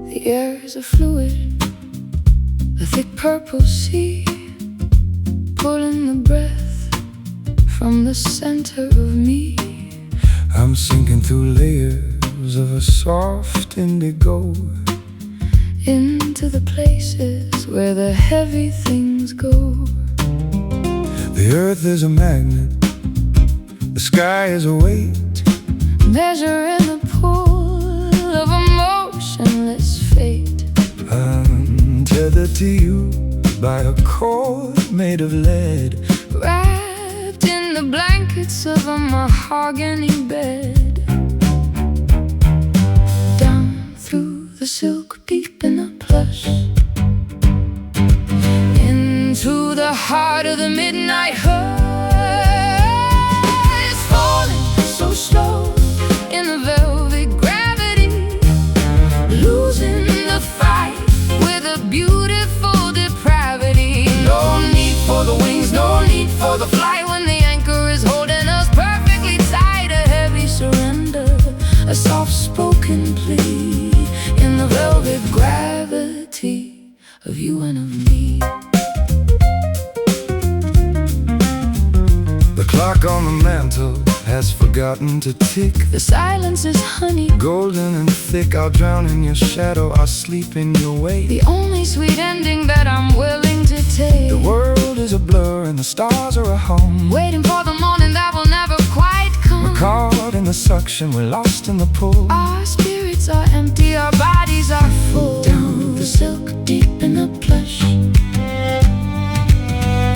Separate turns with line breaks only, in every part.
The air is a fluid, a thick purple sea, pulling the breath from the center of me.
I'm sinking through layers of a soft indigo,
into the places where the heavy things go.
The earth is a magnet, the sky is a weight,
measuring the pull of a motionless fate.
I'm tethered to you by a cord made of lead,
wrapped in the blankets of a mahogany bed. Down through the silk, deep in the plush, into the heart of the midnight hush. Falling so slow in the velvet gravity, losing the fight with a beautiful depravity. No need for the wings, no need for the flight, when the anchor is holding us perfectly tight. A heavy surrender, a soft-spoken plea in the velvet gravity of you and of me.
The clock on the mantle has forgotten to tick.
The silence is honey,
golden and thick. I'll drown in your shadow, I'll sleep in your wake.
the only sweet ending that I'm willing to take.
The world is a blur and the stars are a home,
waiting for the morning that will never quite come.
we're caught in the suction, we're lost in the pull.
Our spirits are empty, our bodies are full. Down the silk, deep in the plush,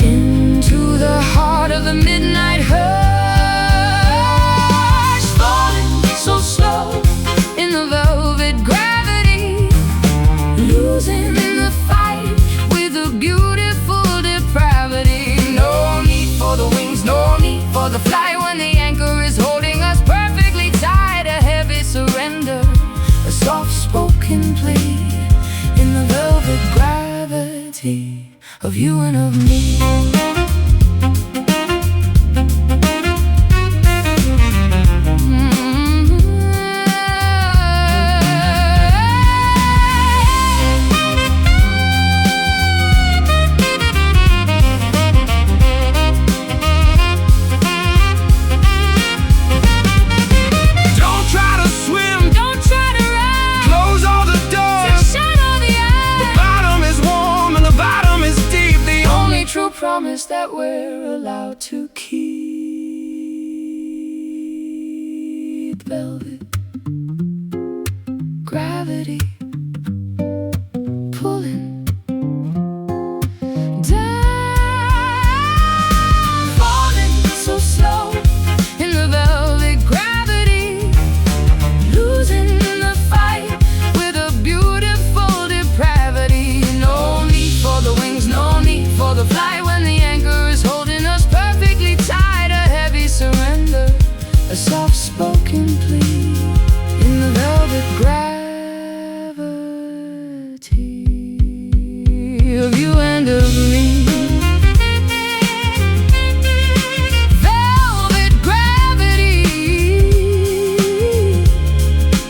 into the heart of the midnight hush. Falling so slow in the velvet gravity, losing the fight with a beautiful depravity. No need for the wings, no need for the flight, when the anchor is holding us perfectly tight. A heavy surrender, a soft-spoken plea in the velvet gravity of you and of me. Promise that we're allowed to keep. Velvet gravity pulling down, falling so slow in the velvet gravity, losing the fight with a beautiful depravity. No need for the wings, no need for the flight, when the anchor is holding us perfectly tight. A heavy surrender, a soft-spoken plea in the velvet gravity of you and of me. Velvet gravity,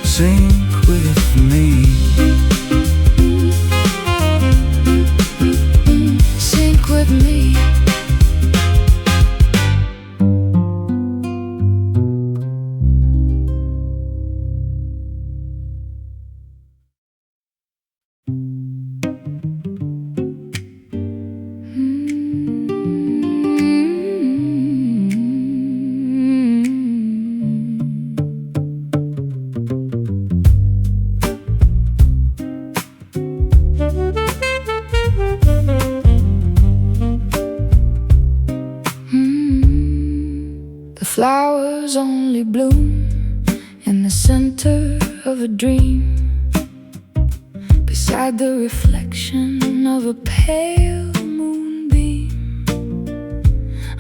Sink with me.
sink with me. The flowers only bloom in the center of a dream, beside inside the reflection of a pale moonbeam.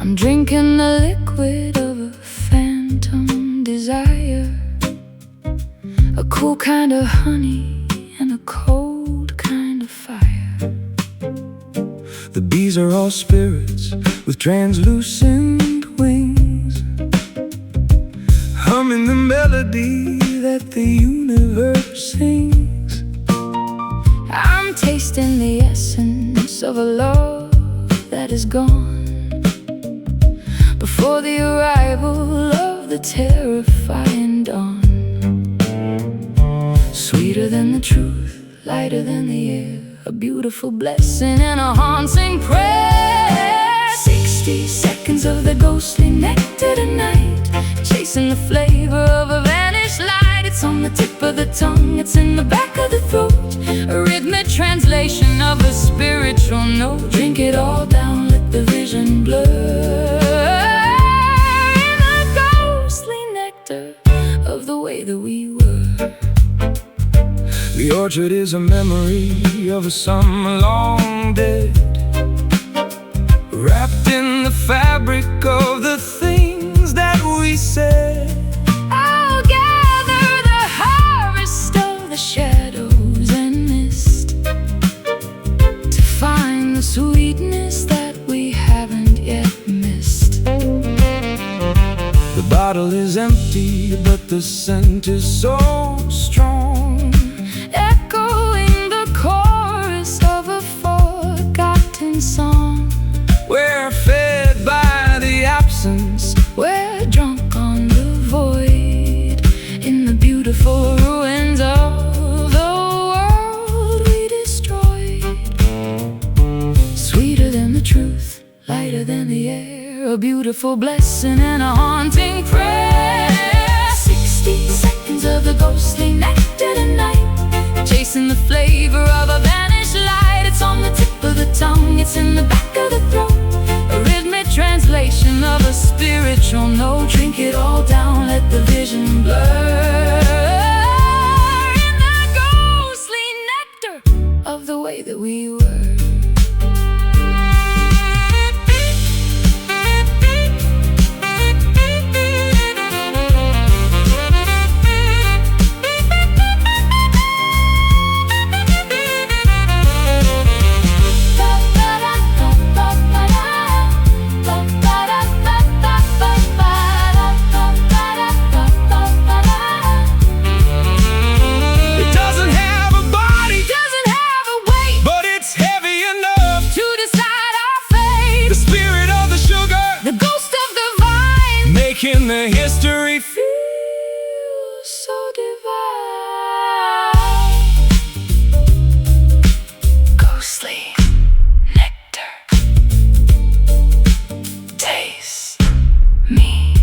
I'm drinking the liquid of a phantom desire, a cool kind of honey and a cold kind of fire.
The bees are all spirits with translucent wings, humming the melody that the universe sings.
I'm tasting the essence of a love that is gone before the arrival of the terrifying dawn. Sweeter than the truth, lighter than the air, a beautiful blessing and a haunting prayer. 60 seconds of the ghostly nectar tonight, chasing the flavor of a vanished light. It's on the tip of the tongue, it's in the back of the throat, a rhythmic translation of a spiritual note. Drink it all down, let the vision blur in the ghostly nectar of the way that we were.
The orchard is a memory of a summer long dead, wrapped in the fabric of the things that we said.
I'll gather the harvest of the shadows and mist to find the sweetness that we haven't yet missed.
The bottle is empty, but the scent is so strong,
echoing the chorus of a forgotten song.
we're fed by the absence,
we're drunk on the void, in the beautiful ruins of the world we destroyed. Sweeter than the truth, lighter than the air, a beautiful blessing and a haunting prayer. 60 seconds of the ghostly nectar tonight, chasing the flavor of a vanished light. It's on the tip of the tongue, it's in the back of the throat, a rhythmic translation of a spiritual note. Drink it all down, let the vision blur in the ghostly nectar of the way that we were.
making the history
feel so divine. Ghostly nectar, taste me.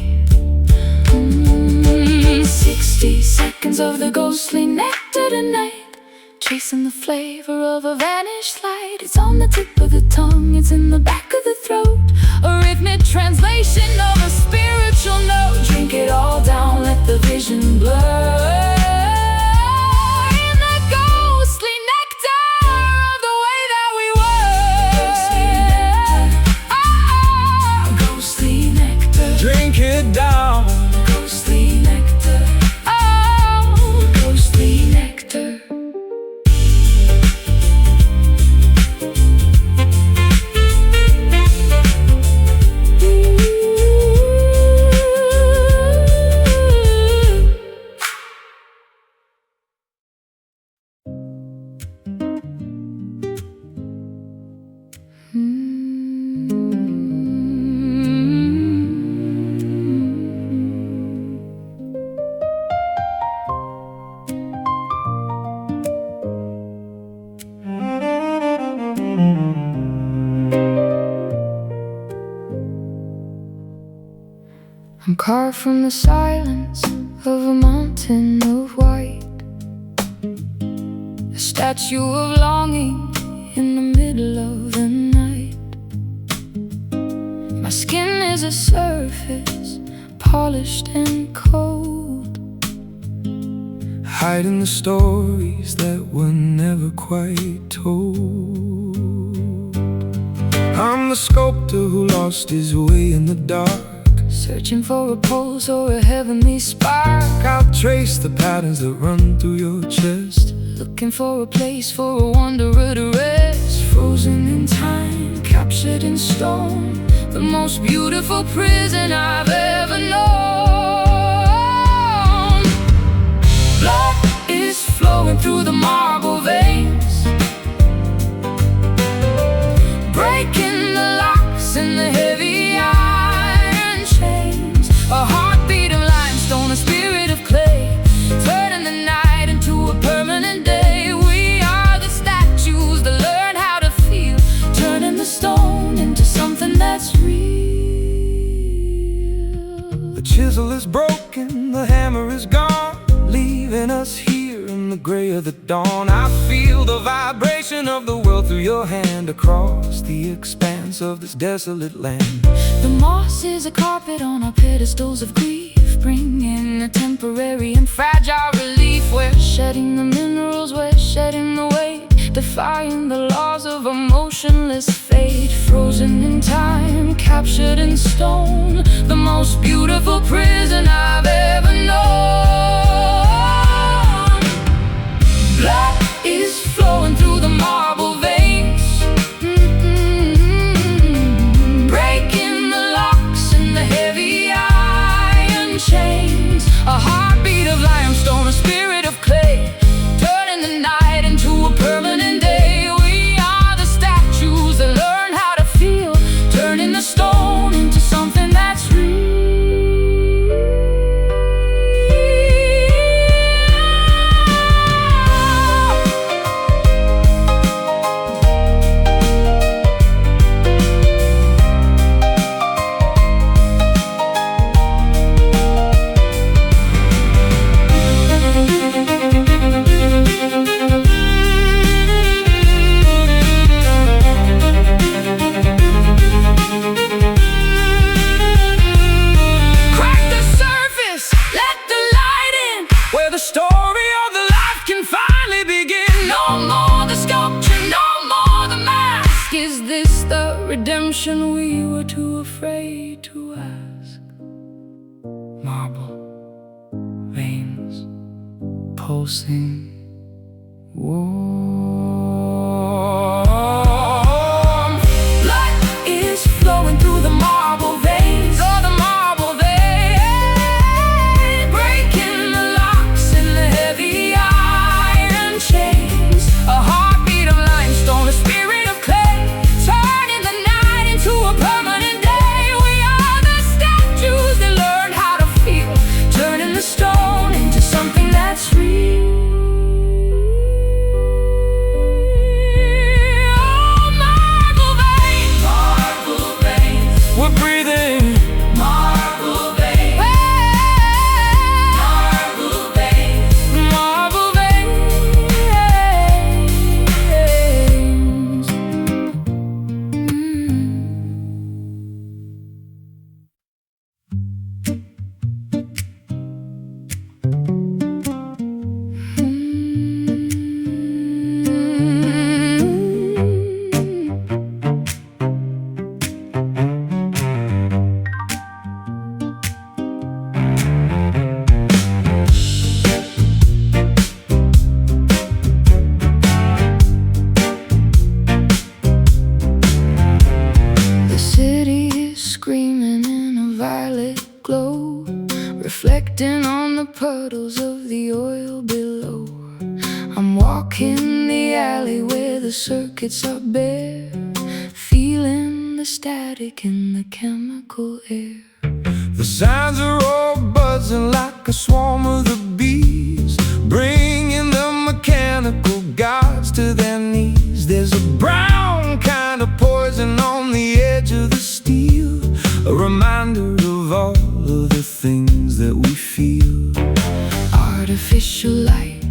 60 seconds of the ghostly nectar tonight, chasing the flavor of a vanished light. It's on the tip of the tongue, it's in the back of the throat, a rhythmic translation of a spiritual note. Drink it all down, let the vision blur in the ghostly nectar of the way that we were. Ghostly nectar,
drink it down.
Ghostly nectar, oh, ghostly nectar. I'm carved from the silence of a mountain of white, a statue of longing in the middle of the night. My skin is a surface, polished and cold,
writing the stories that were never quite told. I'm the sculptor who lost his way in the dark,
searching for a pulse or a heavenly spark.
I'll trace the patterns that run through your chest,
looking for a place for a wanderer to rest. Frozen in time, captured in stone, the most beautiful prison I've ever known. Blood is flowing through the marble veins, breaking the locks and the heavy iron chains. A heartbeat of limestone, a spirit of clay, turning the night into a permanent day. We are the statues that learn how to feel, turning the stone into something that's real.
The chisel is broken, the hammer is gone, leaving us here in the gray of the dawn. I feel the vibration of the world through your hand, across the expanse of this desolate land.
The moss is a carpet on our pedestals of grief, bringing a temporary and fragile relief. We're shedding the minerals, we're shedding the weight, defying the laws of a motionless fate. Frozen in time, captured in stone, the most beautiful prison I've ever known. Blood is flowing through the marble veins, breaking the locks and the heavy iron chains. A heartbeat of limestone, a spirit of clay, turning the night into a permanent day. We are the statues that learn how to feel, turning the stone into something that's real.
Where the story of the life can finally begin.
No more the sculpture, no more the mask. Is this the redemption we were too afraid to ask?
Marble veins pulsing warm.
Blood is flowing through the marble veins, oh, the marble veins, breaking the locks and the heavy iron chains. A heartbeat of limestone, a spirit of clay, turning the night into a permanent day. We are the statues that learn how to feel, turning the stone into something that's real. Reflecting on the puddles of the oil below. I'm walking the alley where the circuits are bare, feeling the static in the chemical air.
The sounds are all buzzing like a swarm of the bees, bringing the mechanical gods to their knees. There's a brown kind of poison on the edge of the steel, a reminder of all of the things that we feel.
Artificial light,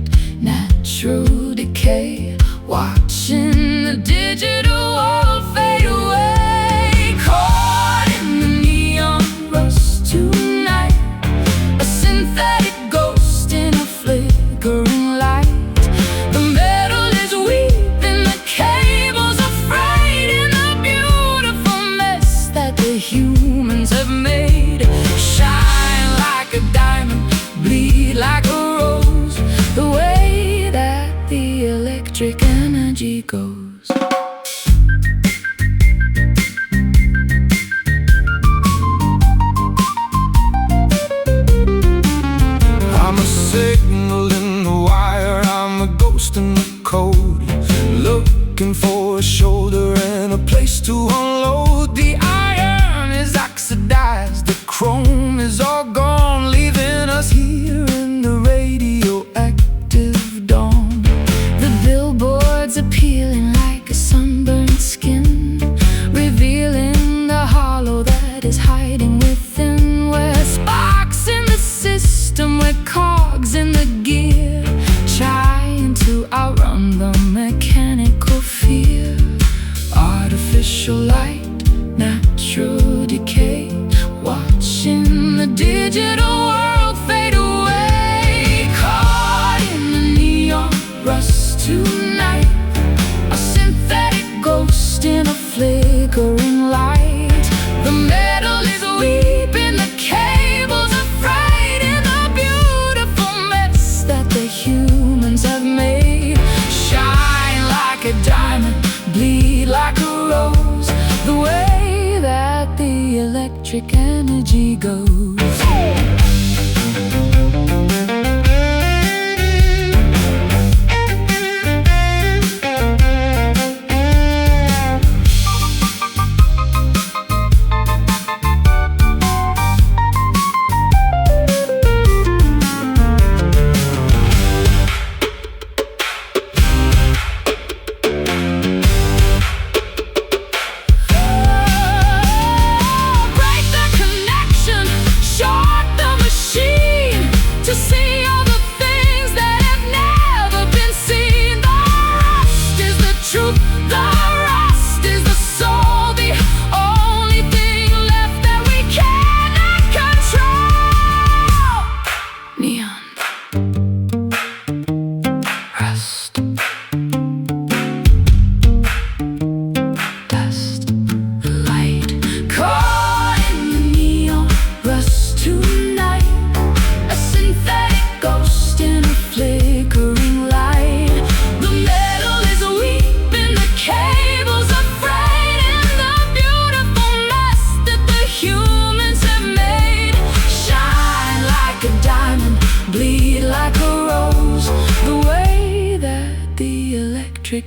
natural decay, watching the digital world fade away. Caught in the neon rust tonight, a synthetic ghost in a flickering goes.
I'm a signal in the wire, I'm a ghost in the code, looking for a shoulder and a place to unload. The iron is oxidized, the chrome is all gone, leaving us here in the radioactive dawn.
The billboards are peeling like a sunburned skin, revealing the hollow that is hiding within, where sparks in the system, where cogs in the gear, trying to outrun the mechanical fear. Artificial light, natural decay, watching the digital world fade away. Caught in the neon rust tonight, a synthetic ghost in a flickering light. The metal is weeping, the cables are frayed in the beautiful mess that the humans have made. Shine like a diamond, bleed like a rose, the way that the electric energy goes.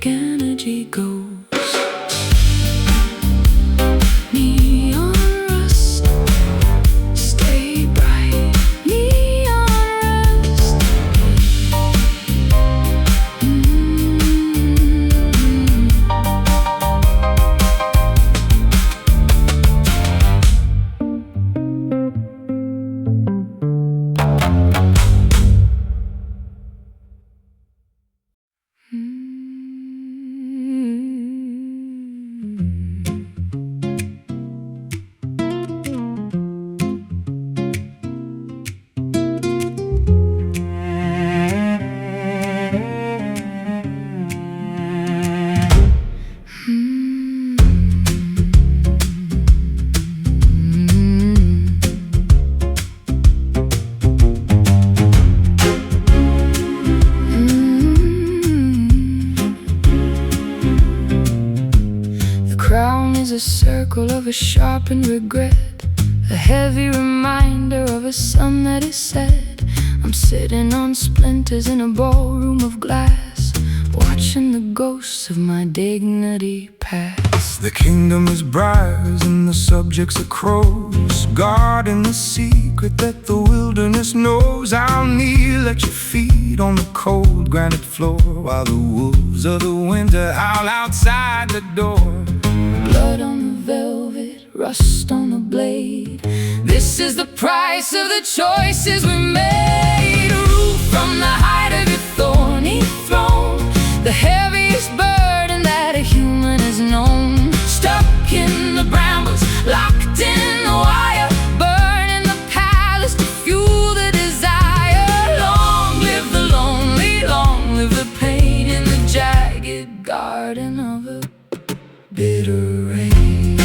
Energy goes. Neon rust, stay bright. Neon rust. A circle of a sharpened regret, a heavy reminder of a sun that is set. I'm sitting on splinters in a ballroom of glass, watching the ghosts of my dignity pass.
The kingdom is briars and the subjects are crows, guarding the secret that the wilderness knows. I'll kneel at your feet on the cold granite floor, while the wolves of the winter howl outside the door.
Blood on the velvet, rust on the blade. This is the price of the choices we made. A roof from the height of your thorny throne, the heaviest burden that a human has known. Stuck in the brambles, locked in the wire, burning the palace to fuel the desire. Long live the lonely, long live the pain in the jagged garden of a bitter rain.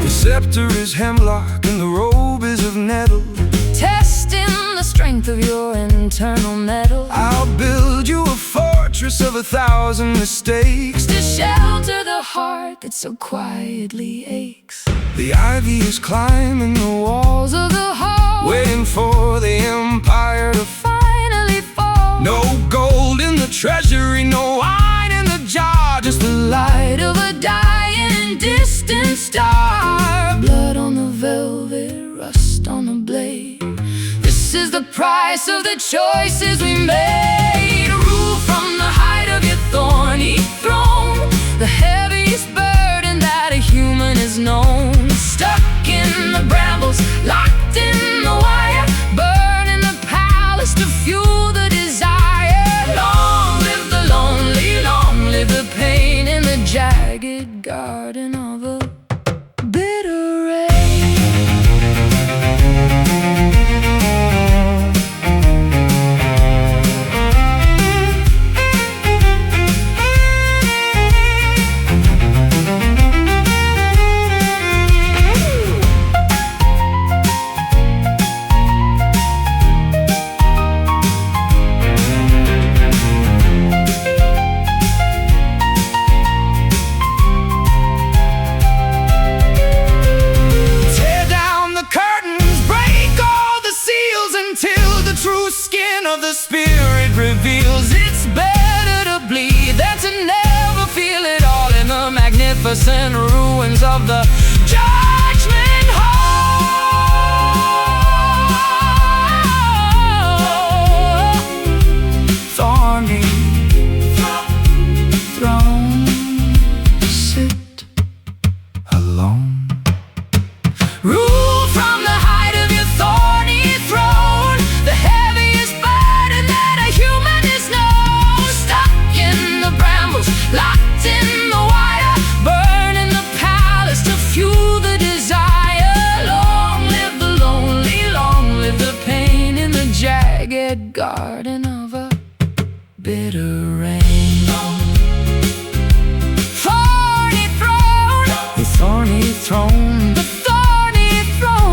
The scepter is hemlock and the robe is of nettle, testing the strength strength of your internal metal.
I'll build you a fortress of 1,000 mistakes
to shelter the heart that so quietly aches.
The ivy is climbing the walls
of the heart,
waiting for the empire to
finally fall.
No gold in the treasury, no wine in the jar, just the light
of a dying distant star. Blood on the velvet, rust on the blade. This is the price of the choices we made. Rule from the height of your thorny throne, the heaviest burden that a human has known. Stuck in the brambles, locked in the wire, burning the palace to fuel the desire. Long live the lonely, long live the pain in the jagged garden of a bitter rain.
Of the spirit reveals it's better to bleed than to never feel it all in the magnificent ruins of the judgment hall. Thorny throne, sit alone. Rule from the height of your thorny throne, the heaviest burden that a human is known. Stuck in the brambles, locked in the wire, burning the palace to fuel the desire. Long live the lonely, long live the pain in the jagged garden of a bitter rain. Thorny throne, the thorny throne.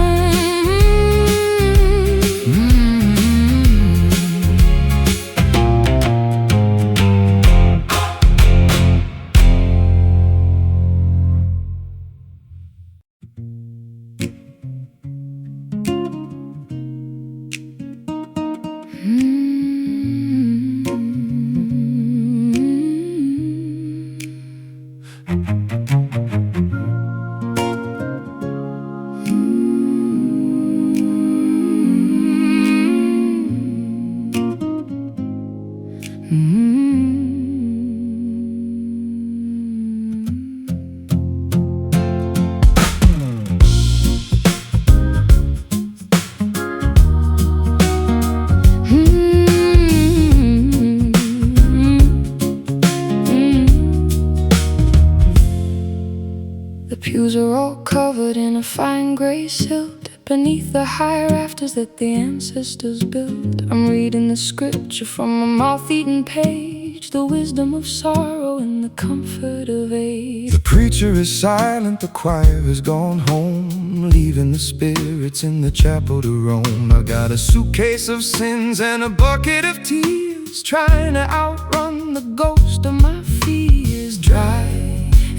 The pews are all covered in a fine gray silt beneath the high rafters that the ancestors built. I'm reading the scripture from a moth-eaten page, the wisdom of sorrow and the comfort of age.
The preacher is silent, the choir has gone home, leaving the spirits in the chapel to roam. I got a suitcase of sins and a bucket of tears, trying to outrun the ghost of my fears. Dry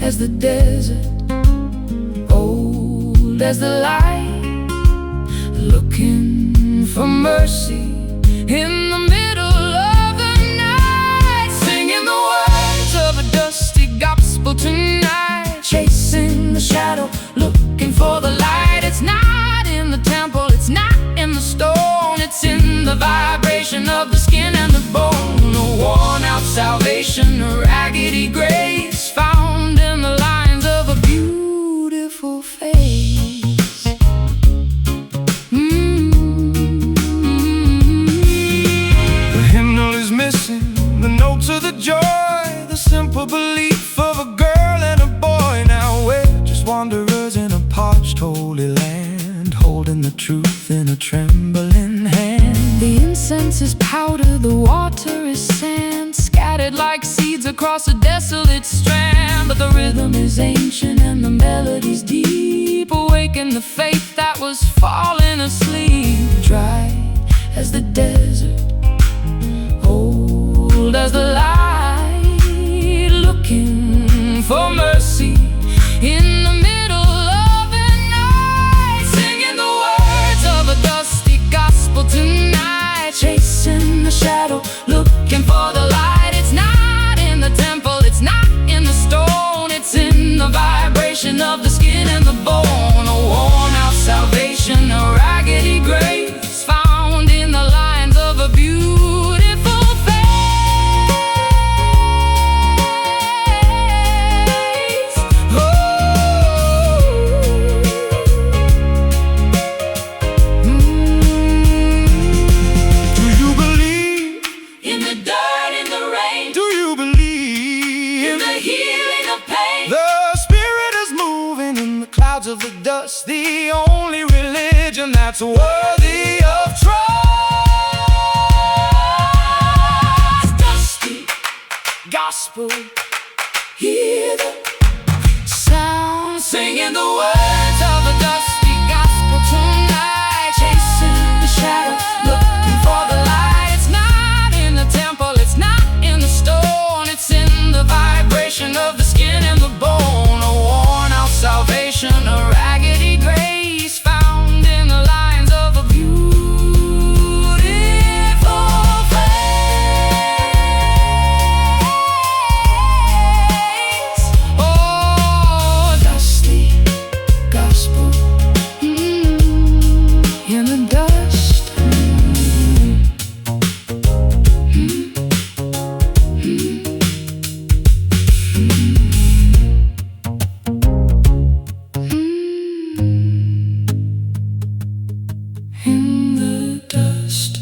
as the desert, old as the light, looking for mercy in the middle of the night, singing the words of a dusty gospel tonight, chasing the shadow, looking for the light. It's not in the temple, it's not in the stone, it's in the vibration of the skin and the bone. A worn out salvation, a raggedy grace, found in the lines of a beautiful face. The hymnal is missing the notes of the joy, the simple belief of a girl and a boy. Now we're just wanderers in a parched holy land, holding the truth in a trembling hand.
The incense is powder, the water is sand, scattered like seeds across a desolate strand. But the rhythm is ancient and the melodies deep, awaken the faith that was falling asleep. Dry as the desert, old as the light, looking for mercy in the middle of the night, singing the words of a dusty gospel tonight, chasing the shadow, looking for the light. It's not in the temple, it's not in the stone, it's in the vibration of the skin and the bone. A worn out salvation, a raggedy grace, found in the lines of a beautiful face.
Do you believe
In the dirt, in the rain,
Do you believe
in the healing of pain?
the Spirit is moving in the clouds of the dust, the only religion that's worthy of trust.
Dusty
Gospel,
hear the sound, singing the words of a dusty gospel tonight, chasing the shadow, looking for the light. It's not in the temple, it's not in the stone, it's in the vibration of the skin and the bone. A worn out salvation, a raggedy grace, found in the lines of a beautiful face. Oh, dusty gospel, in the dust. In the dust.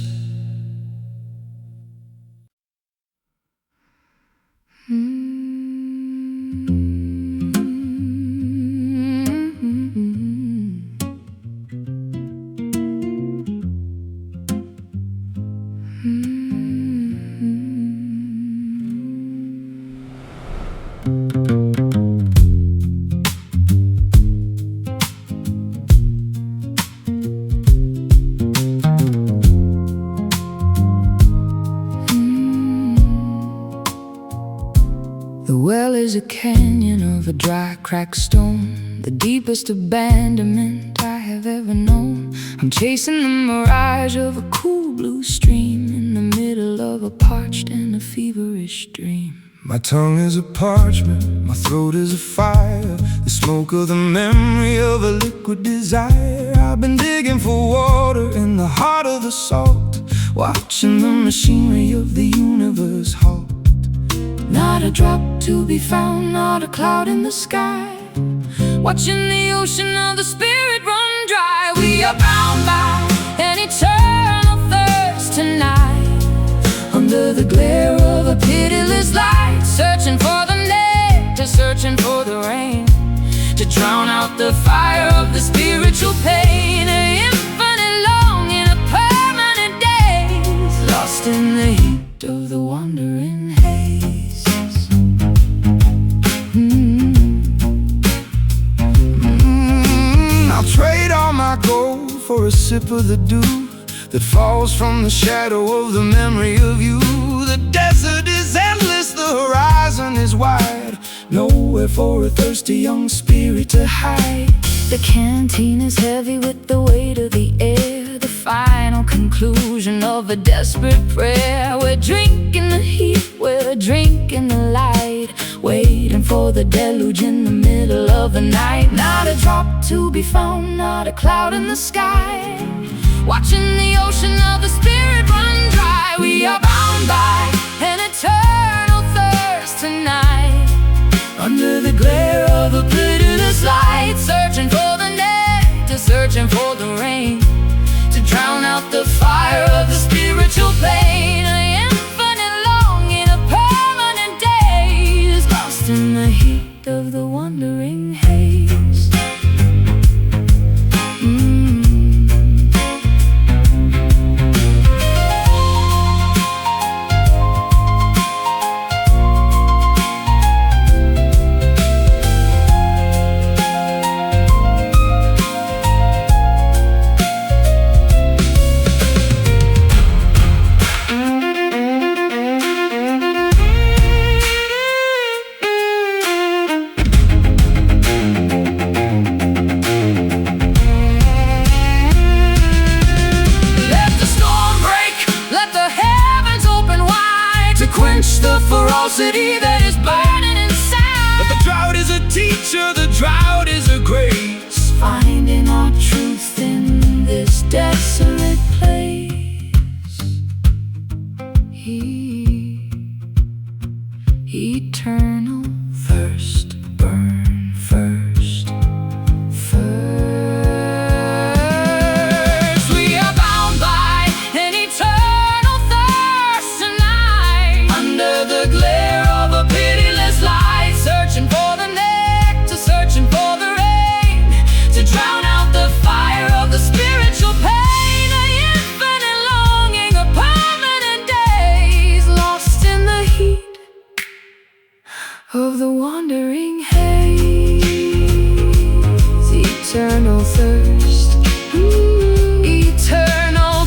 The well is a canyon of a dry, cracked stone, the deepest abandonment I have ever known. I'm chasing the mirage of a cool blue stream in the middle of a parched and a feverish dream.
my tongue is a parchment, my throat is a fire, the smoke of the memory of a liquid desire. I've been digging for water in the heart of the salt, watching the machinery of the universe halt.
Not a drop to be found, not a cloud in the sky, watching the ocean of the spirit run dry. We are bound by an eternal thirst tonight, under the glare of a pitiless light, searching for the nectar, searching for the rain, to drown out the fire of the spiritual pain. An infinite longing, a permanent daze, lost in the heat of the wandering haze.
I'll trade all my gold for a sip of the dew that falls from the shadow of the memory of you. The desert is endless, the horizon is wide, nowhere for a thirsty young spirit to hide.
The canteen is heavy with the weight of the air, the final conclusion of a desperate prayer. We're drinking the heat, we're drinking the light, waiting for the deluge in the middle of the night. Not a drop to be found, not a cloud in the sky, watching the ocean of the spirit run dry. We are bound by an eternal thirst tonight, under the glare of a pitiless light, searching for the nectar, searching for the rain, to drown out the fire of the spiritual pain. An infinite longing, a permanent daze, lost in the heat of the wandering haze. curiosity that is burning inside.
That the drought is a teacher, the drought is a grace.
Finding our truth in this desolate place. Eternal thirst, burn first. First, we are bound by an eternal thirst tonight. Under the glare of a pitiless light, searching for the nectar, searching for the rain, to drown out the fire of the spiritual pain. An infinite longing, a permanent daze, lost in the heat of the wandering haze. Eternal thirst, eternal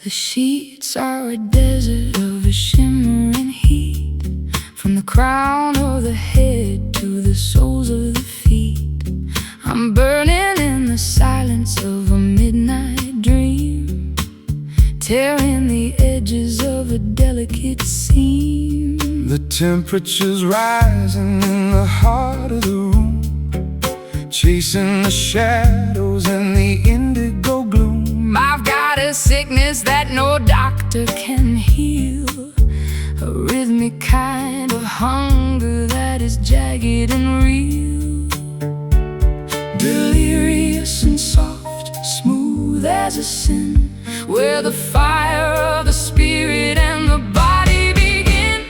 The sheets are a desert of a shimmering heat, from the crown of the head to the soles of the feet. I'm burning in the silence of a midnight dream, tearing the edges of a delicate seam.
The temperature's rising in the heart of the room, chasing the shadows and the indigo gloom.
I've got a sickness that no doctor can heal, a rhythmic kind of hunger that is jagged and real. Delirious and soft, smooth as a sin, where the fire of the spirit and the body begin.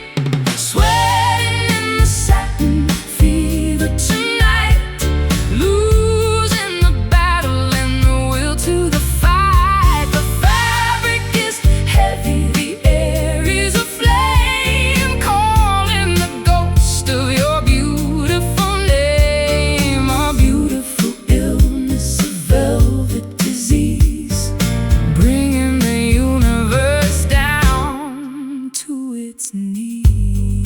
Sweating in the satin fever tonight, losing the battle and the will to the fight. The fabric is heavy, the air is aflame, calling the ghost of your beautiful name. A beautiful illness, a velvet disease, bringing the universe down to its knees,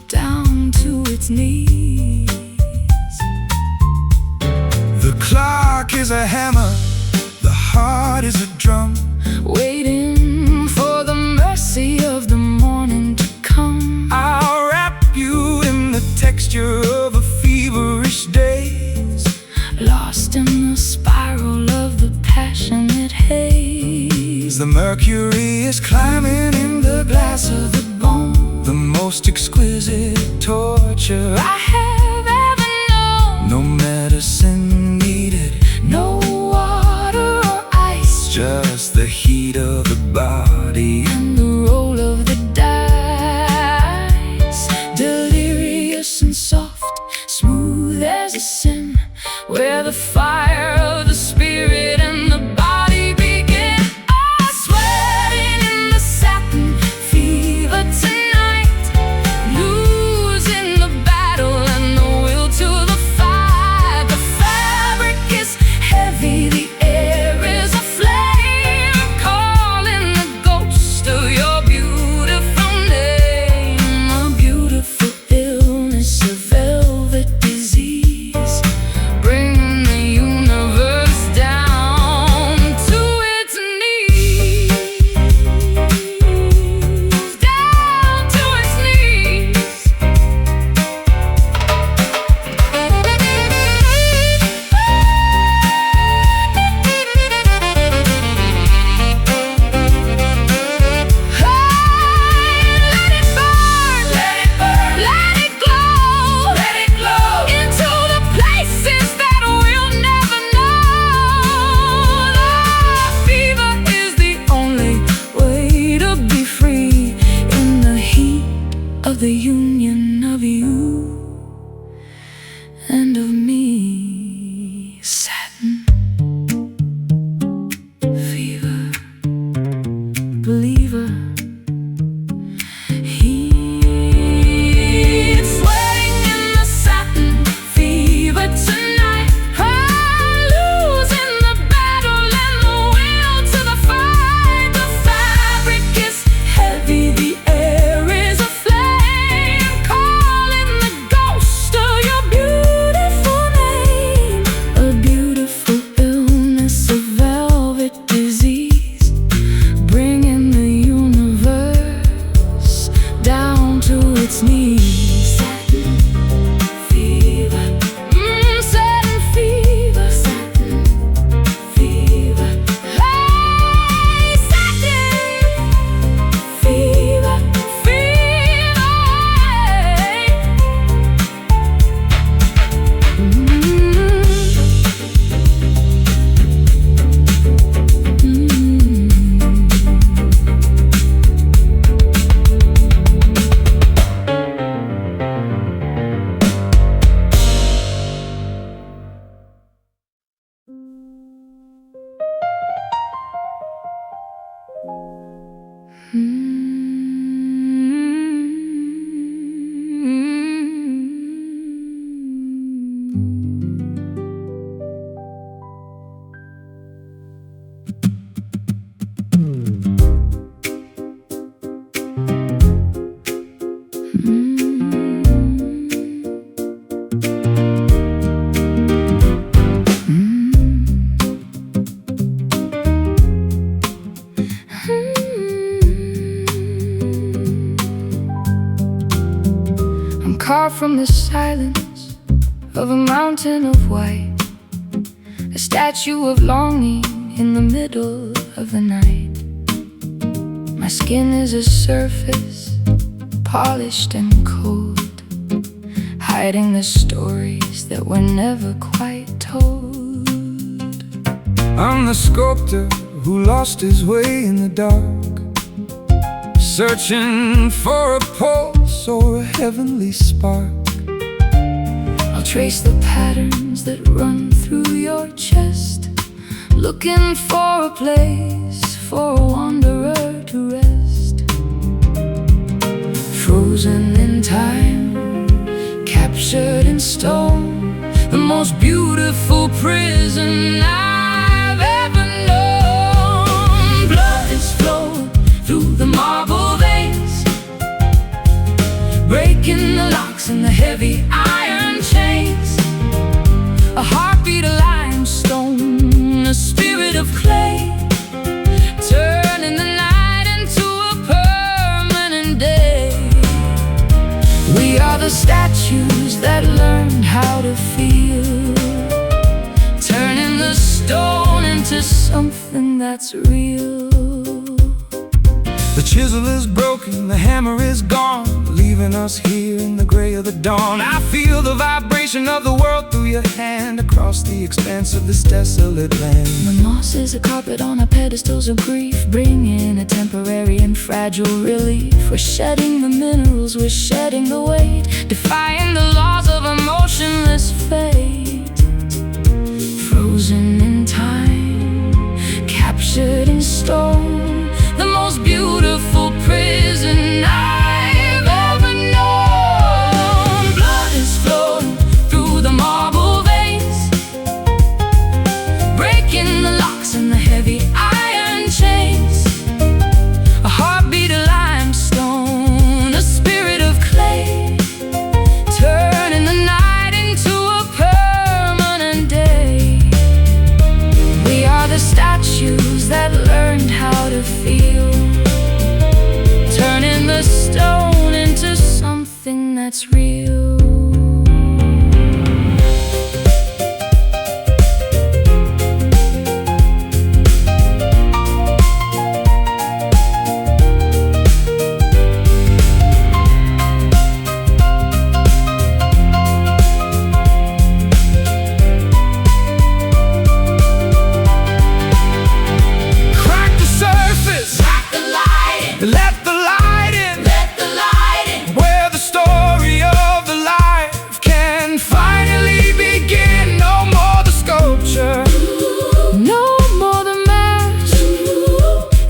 down to its knees.
The clock is a hammer, the heart is a drum,
Waiting for the mercy of the morning to come.
I'll wrap you in the texture of a feverish daze,
Lost in the spiral of the passionate haze.
the mercury is climbing in the glass of the
bone,
the most exquisite torture.
I have ever known.
No medicine needed,
No water or ice,
just the heat of the body.
and the roll of the dice. Delirious and soft, smooth as a sin, where the fire of the spirit and the body begin. Oh, sweating in the satin fever tonight, losing the battle and far from the silence of a mountain of white, a statue of longing in the middle of the night. My skin is a surface, polished and cold, hiding the stories that were never quite told.
I'm the sculptor who lost his way in the dark, searching for a pulse or a heavenly spark.
I'll trace the patterns that run through your chest, looking for a place for a wanderer to rest. Frozen in time, captured in stone, the most beautiful prison I've ever known. Blood is flowing through the marble veins, breaking the locks and the heavy iron chains. A heartbeat of limestone, a spirit of clay, turning the night into a permanent day. We are the statues that learned how to feel, turning the stone into something that's real.
The chisel is broken, the hammer is gone, leaving us here in the gray of the dawn. I feel the vibration of the world through your hand, across the expanse of this desolate land.
The moss is a carpet on our pedestals of grief, bringing a temporary and fragile relief. We're shedding the minerals, we're shedding the weight, defying the laws of a motionless fate. Frozen in time, captured in stone, the most beautiful prison I've ever known. Blood is flowing through the marble veins, breaking the locks and the heavy iron chains. A heartbeat of limestone, a spirit of clay, turning the night into a permanent day. We are the statues that learned how to feel, turning the stone into something that's real.
Let the light in,
Let the light in,
where the story of the life can finally begin. No more the sculpture,
no more the mask.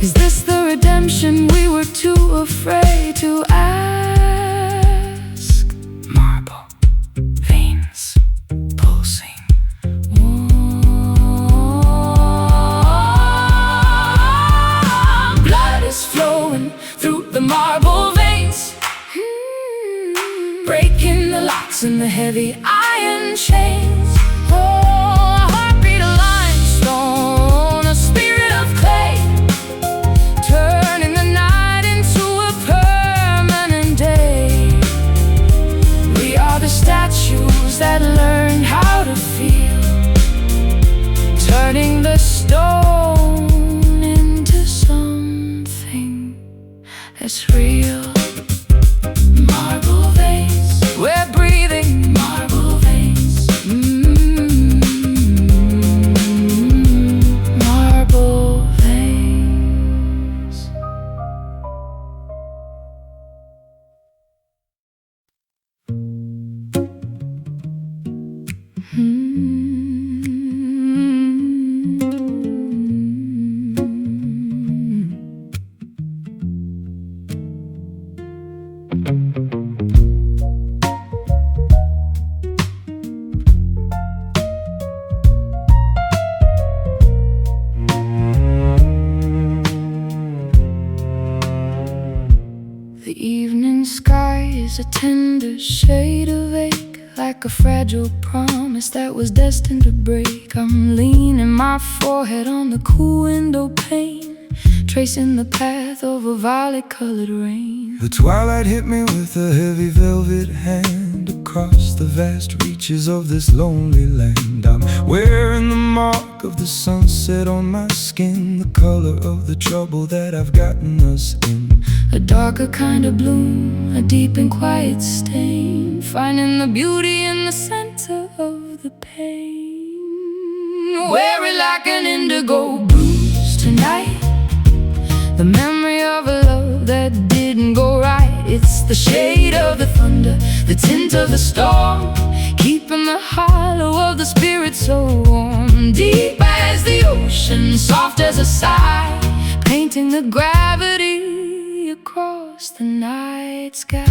Is this the redemption we were too afraid to ask?
marble veins pulsing.
Blood is flowing through the marble veins, breaking the locks and the heavy iron chains. Oh, a heartbeat of limestone, a spirit of clay, turning the night into a permanent day. We are the statues that learned how to feel, turning the stone into something that's real. Marble veins, we're breathing marble veins. Marble veins. The evening sky is a tender shade of ache, like a fragile promise that was destined to break. I'm leaning my forehead on the cool window pane, tracing the path of a violet-colored rain.
The twilight hit me with a heavy velvet hand across the vast reaches of this lonely land. I'm wearing the mark of the sunset on my skin, the color of the trouble that I've gotten us in.
A darker kind of bloom, a deep and quiet stain, finding the beauty in the center of the pain. Wear it like an indigo bruise tonight, the memory of a love that didn't go right. It's the shade of the thunder, the tint of the storm, keeping the hollow of the spirit so warm. Deep as the ocean, soft as a sigh, painting the gravity across the night sky.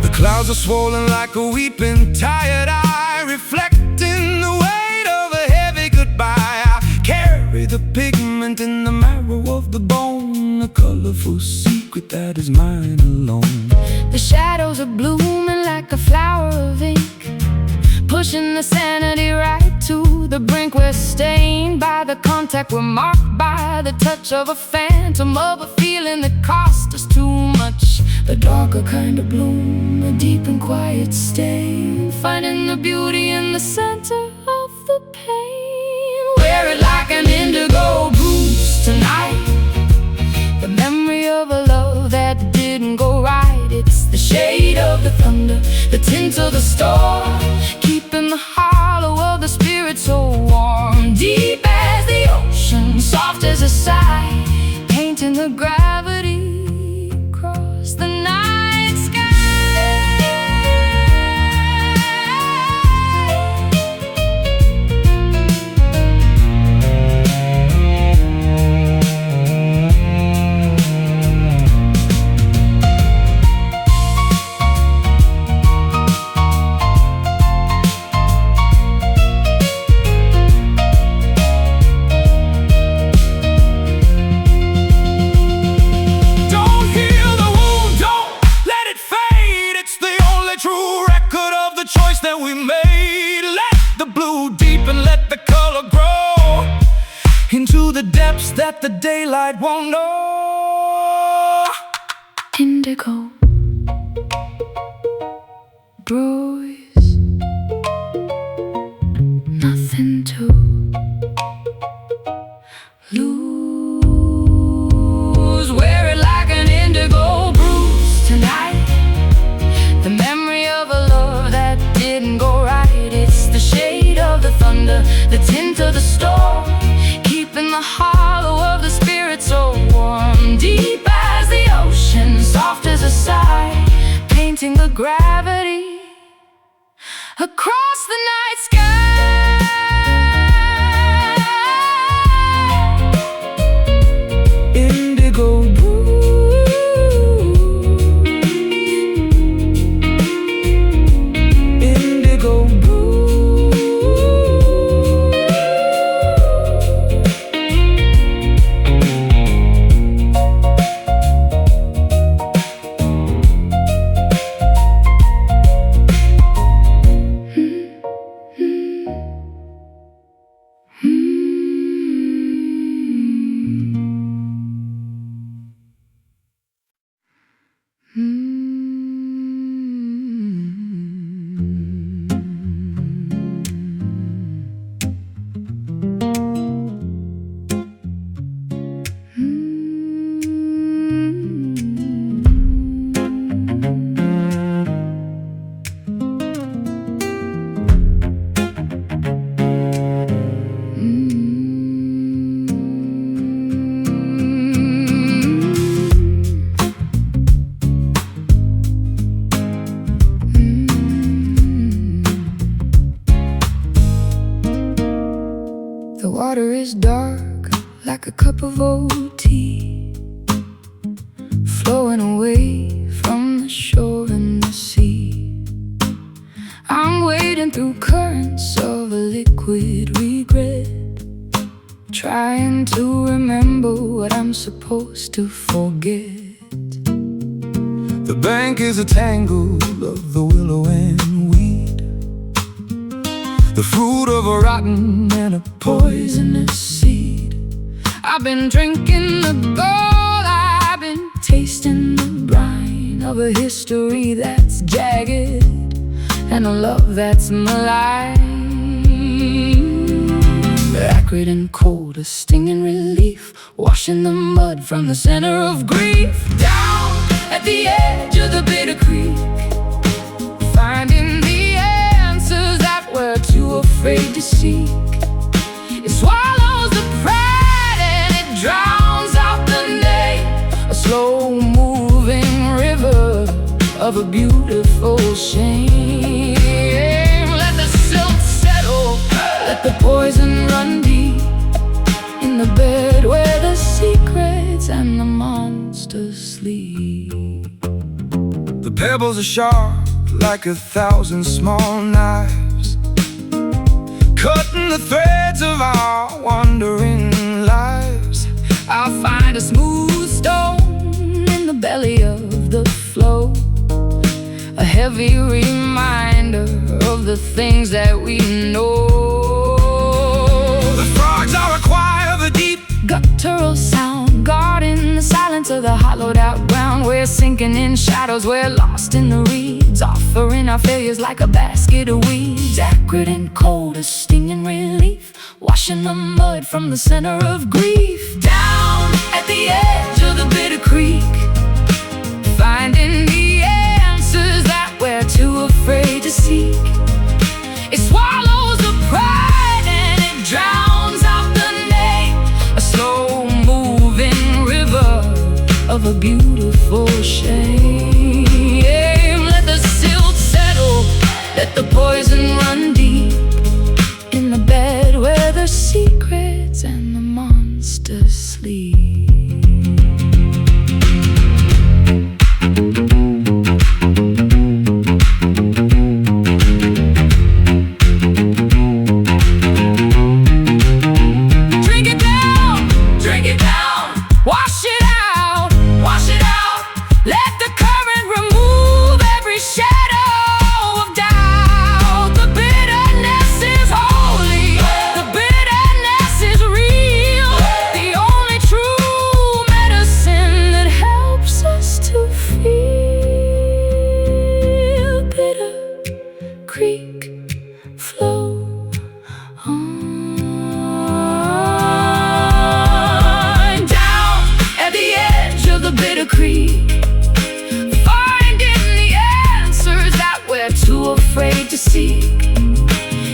The clouds are swollen like a weeping, tired eye, reflecting the weight of a heavy goodbye. I carry the pigment in the marrow of the bone, a colorful secret that is mine alone.
The shadows are blooming like a flower of ink, pushing the sanity right to the brink. We're stained by the contact, we're marked by the touch of a phantom, of a feeling that cost us too much. A darker kind of bloom, a deep and quiet stain, finding the beauty in the center of the pain. Wear it like an indigo bruise tonight, the memory of a love that didn't go right. It's the shade of the thunder, the tint of the storm, keeping the hollow of the spirit so warm. Deep as the ocean, soft as a sigh, painting the gravity across the night sky.
True record of the choice that we made. Let the blue deepen, let the color grow into the depths that the daylight won't know.
Indigo bruise, nothing to lose. Wear it like an indigo bruise tonight, the memory of a love that didn't go right. It's the shade of the thunder, the tint of the storm, keeping the hollow of the spirit so warm. Deep as the ocean, soft as a sigh, painting the gravity across the night sky.
Indigo
The water is dark like a cup of old tea, flowing away from the shore and the sea. I'm wading through currents of a liquid regret, trying to remember what I'm supposed to forget.
The bank is a tangle of the willow and weed. The the fruit of a rotten and a poisonous seed.
I've been drinking the gold, I've been tasting the brine of a history that's jagged and a love that's malign. Acrid and cold, a stinging relief, washing the mud from the center of grief. Down at the edge of the bitter creek, finding the answers that we're too afraid to seek. It swallows the pride and it drowns out the name, a slow-moving river of a beautiful shame. Let the silt settle, let the poison run deep, in the bed where the secrets and the monsters sleep.
The pebbles are sharp like 1,000 small knives, cutting the threads of our wandering lives.
I'll find a smooth stone in the belly of the flow, a heavy reminder of the things that we know.
The frogs are a choir of a deep
guttural sound, guarding the silence of the hollowed out ground. We're sinking in shadows, we're lost in the reeds, offering our failures like a basket of weeds. Acrid and cold, a stinging relief, washing the mud from the center of grief. Down at the edge of the bitter creek, finding the answers that we're too afraid to seek. It swallows the pride and it drowns out the name, a slow-moving river of a beautiful shame. Let the silt settle, let the poison run deep, in the bed where the secrets and the monsters sleep.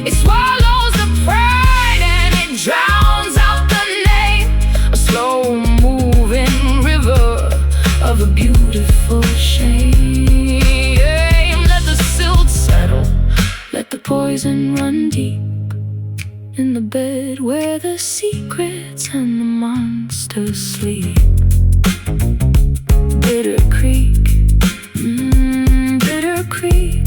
It swallows the pride and it drowns out the name, a slow-moving river of a beautiful shame. Let the silt settle, let the poison run deep, in the bed where the secrets and the monsters sleep. Bitter Creek, Bitter Creek.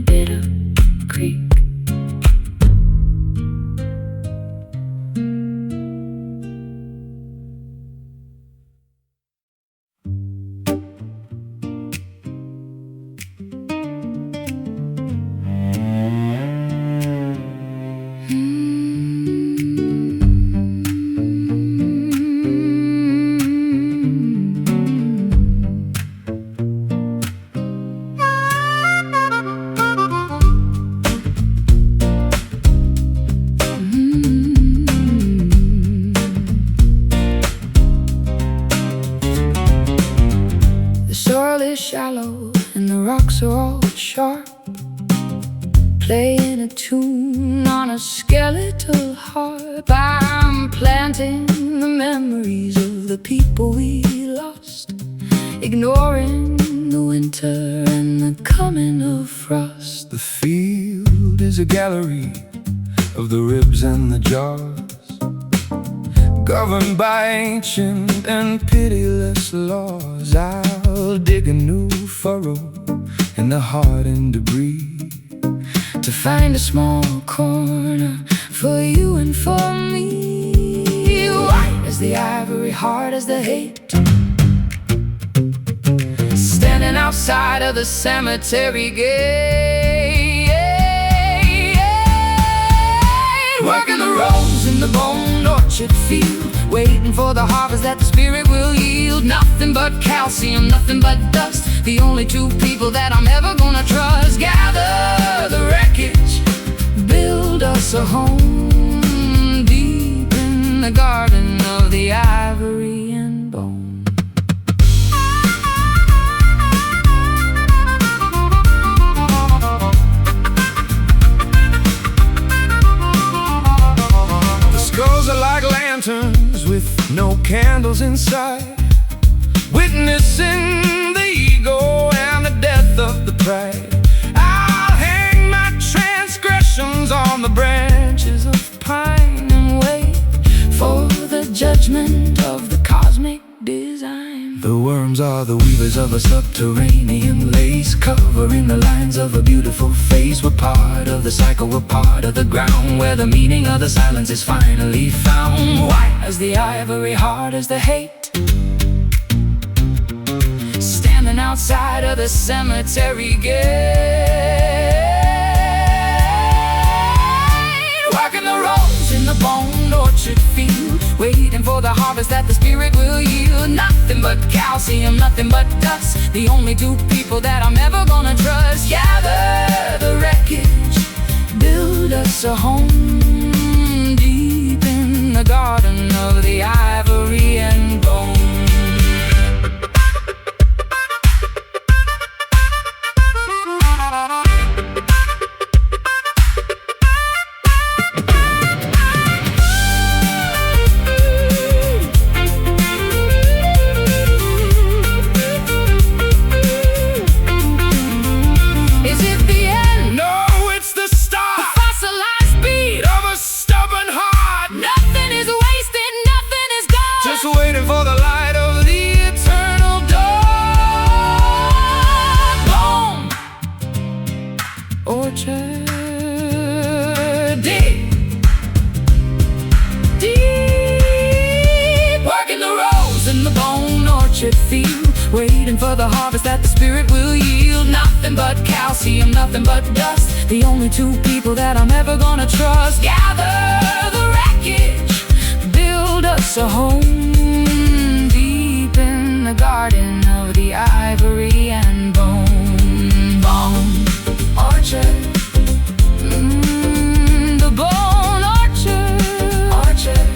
Bitter Creek. Shallow and the rocks are all sharp, playing a tune on a skeletal harp. I'm planting the memories of the people we lost, ignoring the winter and the coming of frost.
The field is a gallery of the ribs and the jars, governed by ancient and pitiless laws. I'll dig a new furrow in the hardened debris
to find a small corner for you and for me, white as the ivory hard as the hate. Standing outside of the cemetery gate, working the rows in the bone orchard field, waiting for the harvest that the spirit will yield. Nothing but calcium, nothing but dust, the only two people that I'm ever gonna trust. Gather the wreckage, build us a home deep in the garden of the ivory and bone.
The skulls are like lanterns with no candles inside, witnessing the ego and the death of the pride. I'll hang my transgressions on the branches of pine and wait for the judgment of the cosmic design. The worms are the weavers of a subterranean lace, covering the lines of a beautiful face. We're part of the cycle, we're part of the ground, where the meaning of the silence is finally found. White as the ivory, hard as the hate, standing outside of the cemetery gate, working the rows in the bone orchard field, waiting for the harvest that the spirit will yield. Nothing but calcium, nothing but dust, the only two people that I'm ever gonna trust. Gather the wreckage, build us a home deep in the garden of the ivory and bone. Waiting for the light of the eternal dawn. Bone orchard, deep, deep, working the rows in the bone orchard field, waiting for the harvest that the spirit will yield. Nothing but calcium, nothing but dust, the only two people that I'm ever gonna trust. Gather the wreckage, build us a home deep in the garden of the ivory and bone. Bone orchard, the bone orchard, orchard.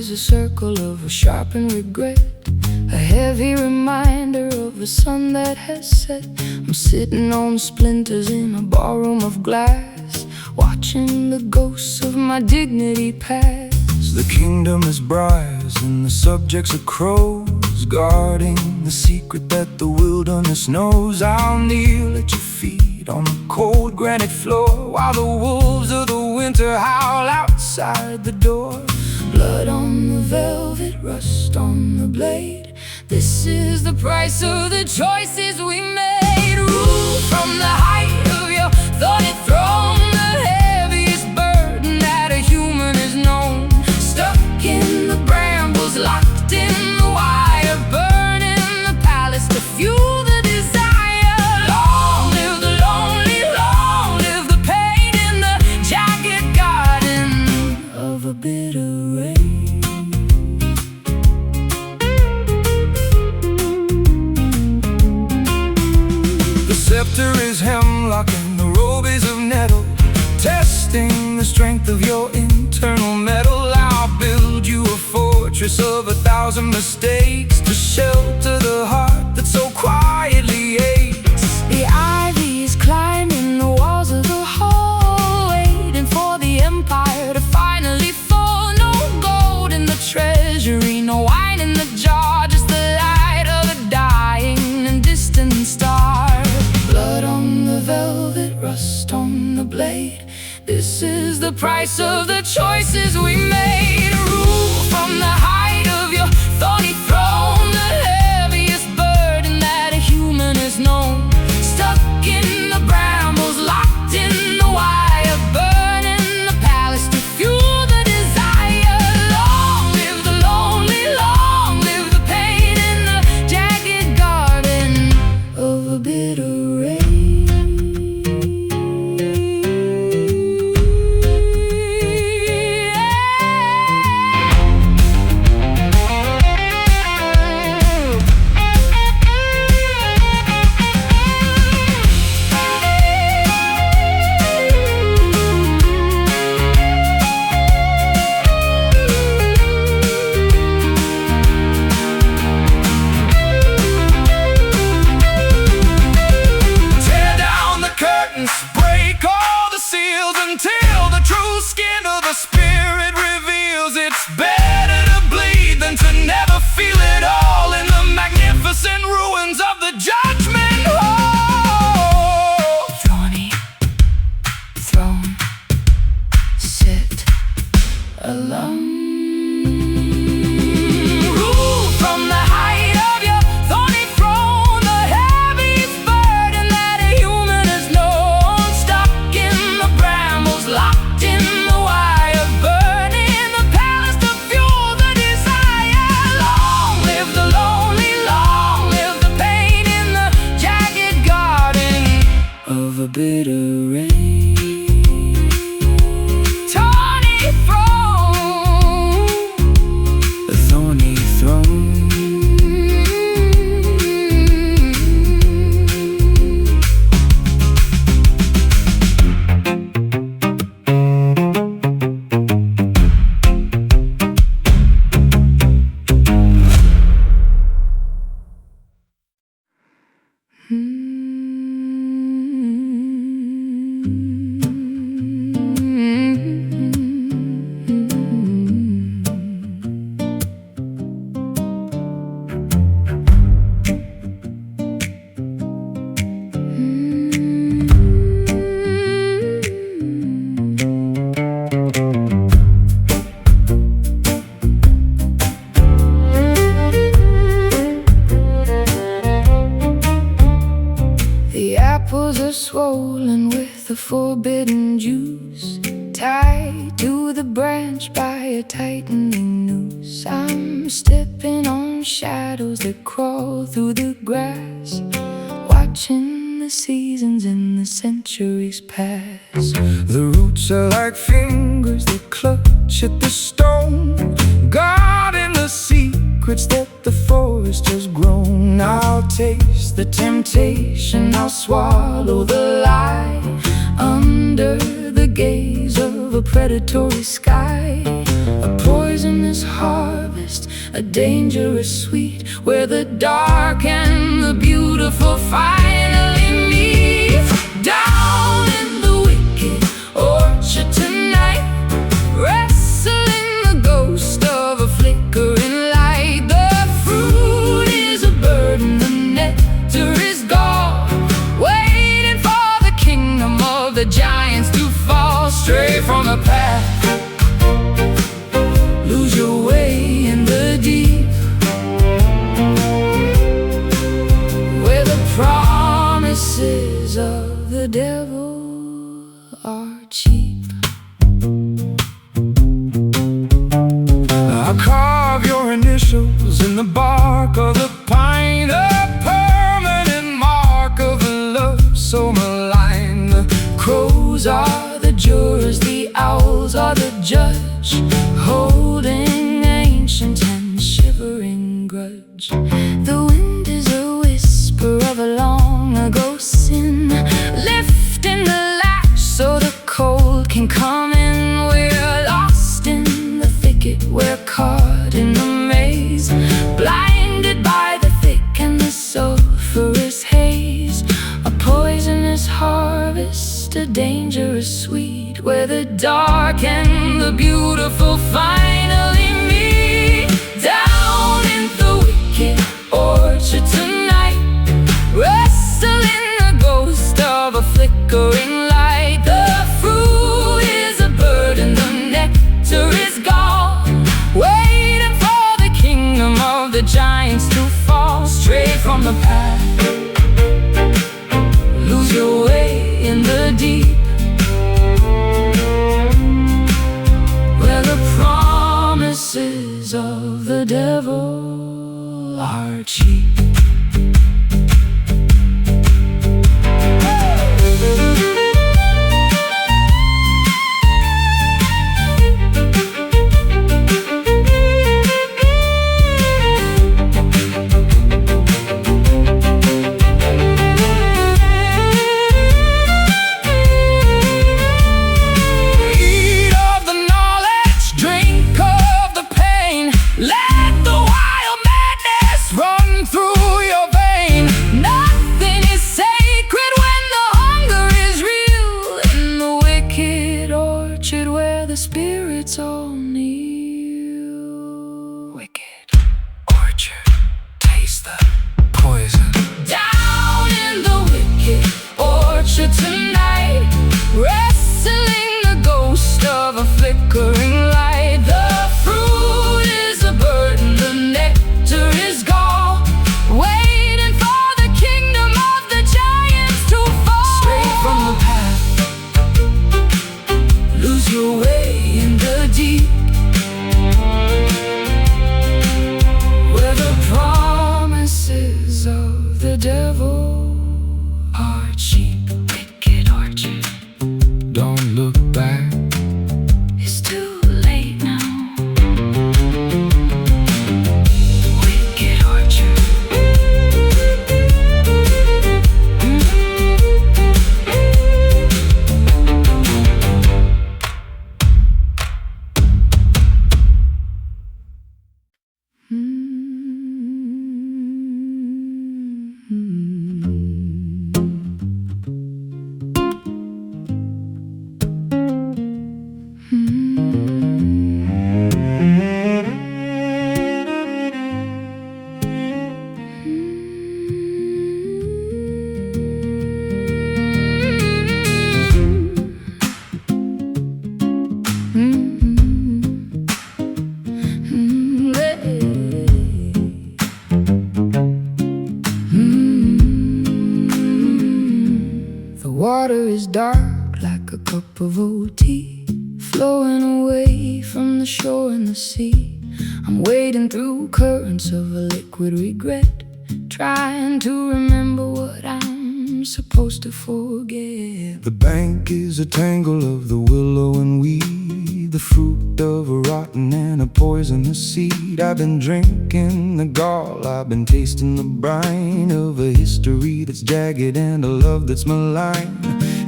A circle of a sharpened regret, a heavy reminder of a sun that has set. I'm sitting on splinters in a ballroom of glass, watching the ghosts of my dignity pass. The kingdom is briars and the subjects are crows, guarding the secret that the wilderness knows. I'll kneel at your feet on the cold granite floor, while the wolves of the winter howl outside the door. Blood on the velvet, rust on the blade, this is the price of the choices we made. Rule from the height of your thoughted throne, the heaviest burden that a human has known. Stuck in the brambles, locked in the wire, burning the palace to fuel the desire. Long live the lonely, long live the pain in the jagged garden of a bitter rain. scepter is hemlock and the robe is of nettle, testing the strength of your internal metal. I'll build you a fortress of 1,000 mistakes to shelter the heart that so quietly aches.
The ivy is climbing the walls of the hall, waiting for the empire to finally fall. No gold in the treasury, no wine in the jar, just the light of a dying and distant star. Blood on the velvet, rust on the blade. This is the price of the choices we made. Rule from the height of your thorny throne, the heaviest burden that a human has known. Stuck in the brambles, locked in the wire, burning the palace to fuel the desire. Long live the lonely, long live the pain in the jagged garden of a bitter rain.
Break all the seals until the true skin of the spirit reveals. It's better to bleed than to never feel it all in the magnificent ruins of the judgment hall.
Thorny throne, sit alone. Rule from the height of your thorny throne, the heaviest burden that a human has known. Stuck in the brambles, locked in the wire, burning the palace to fuel the desire. Long live the lonely, long live the pain in the jagged garden of a bitter rain. Thorny throne,
The thorny throne.
The apples are swollen with the forbidden juice, tied to the branch by a tightening noose. I'm stepping on shadows that crawl through the grass, watching the seasons and the centuries pass.
The roots are like fingers that clutch at the stone, guarding the secrets that the forest has grown. I'll taste the temptation, I'll swallow the lie, under the gaze of a predatory sky. A poisonous harvest, a dangerous sweet, where the dark and the beautiful finally meet. Down in the wicked orchard tonight, wrestling the ghost of a flickering light. The fruit is a burden, the nectar is gall, waiting for the kingdom of the giants to fall. Stray from the path, lose your way in the deep, where the promises of the devil are cheap. I'll carve your initials in the bark of the pine, a permanent mark of a love so malign. The crows are the jurors, the owls are the judge, holding ancient and shivering grudge. The wind is a whisper of a long ago sin,
harvest, a dangerous sweet, where the dark and the beautiful finally meet. Down in the wicked orchard tonight, wrestling the ghost of a flickering light. The fruit is a burden, the nectar is gone, waiting for the kingdom of the giants to fall. Stray from the path, lose your way in the deep, where the promises of the devil are cheap. The spirits all kneel. Wicked orchard, taste the poison. Down in the wicked orchard tonight, wrestling the ghost of a flickering light. The fruit is a burden, the nectar is gall, waiting for the kingdom of the giants to fall. Straight from the path, lose your way in the deep, where the promises of the devil are cheap. Wicked orchard,
Don't look back.
it's too late now. Wicked orchard. The water is dark like a cup of old tea, flowing away from the shore and the sea. I'm wading through currents of a liquid regret, trying to remember what I'm supposed to forget.
The bank is a tangle of the willow and weed, the fruit of a rotten and a poisonous seed. I've been drinking the gall, I've been tasting the brine of a history that's jagged and a love that's malign.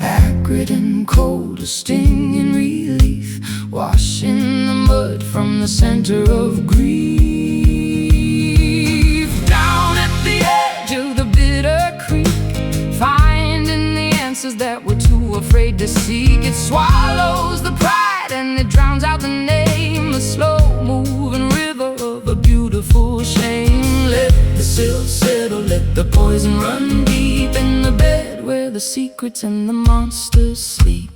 Acrid and cold, a sting in relief, washing the mud from the center of grief. Down at the edge of the bitter creek, finding the answers that we're too afraid to seek. It swallows the pride and it drowns out the name, a slow-moving river of a beautiful shame. Let the silt settle, let the poison run deep in the bed where the secrets and the monsters sleep.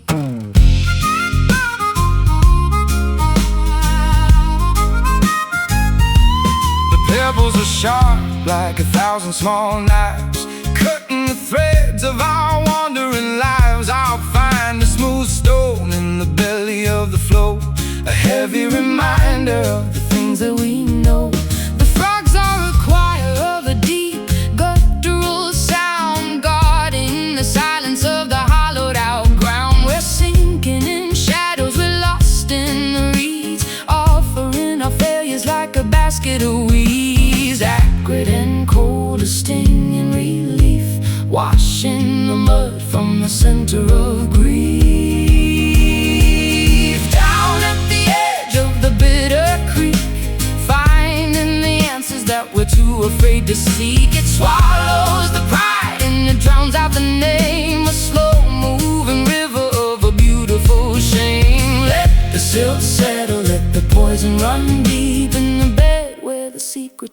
The pebbles are sharp like 1,000 small knives, cutting the threads of our wandering lives. I'll find a smooth stone in the belly of the flow, a heavy reminder of the things that we know.
The frogs are a choir of a deep, guttural sound, guarding the silence of the hollowed out ground. We're sinking in shadows, we're lost in the reeds, offering our failures like a basket of weeds. Acrid and cold, a sting in relief, washing the mud from the center of grief. Down at the edge of the bitter creek, finding the answers that we're too afraid to seek. It swallows the pride and it drowns out the name, a slow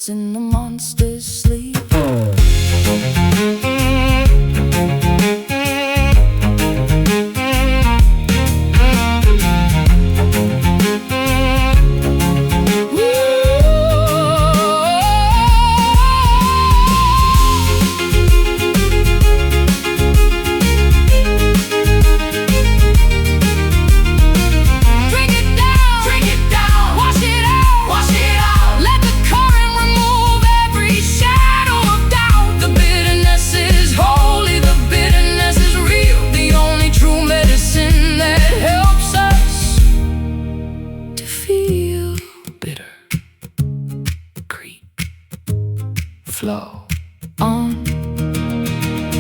secrets in the monster's sleep. Flow on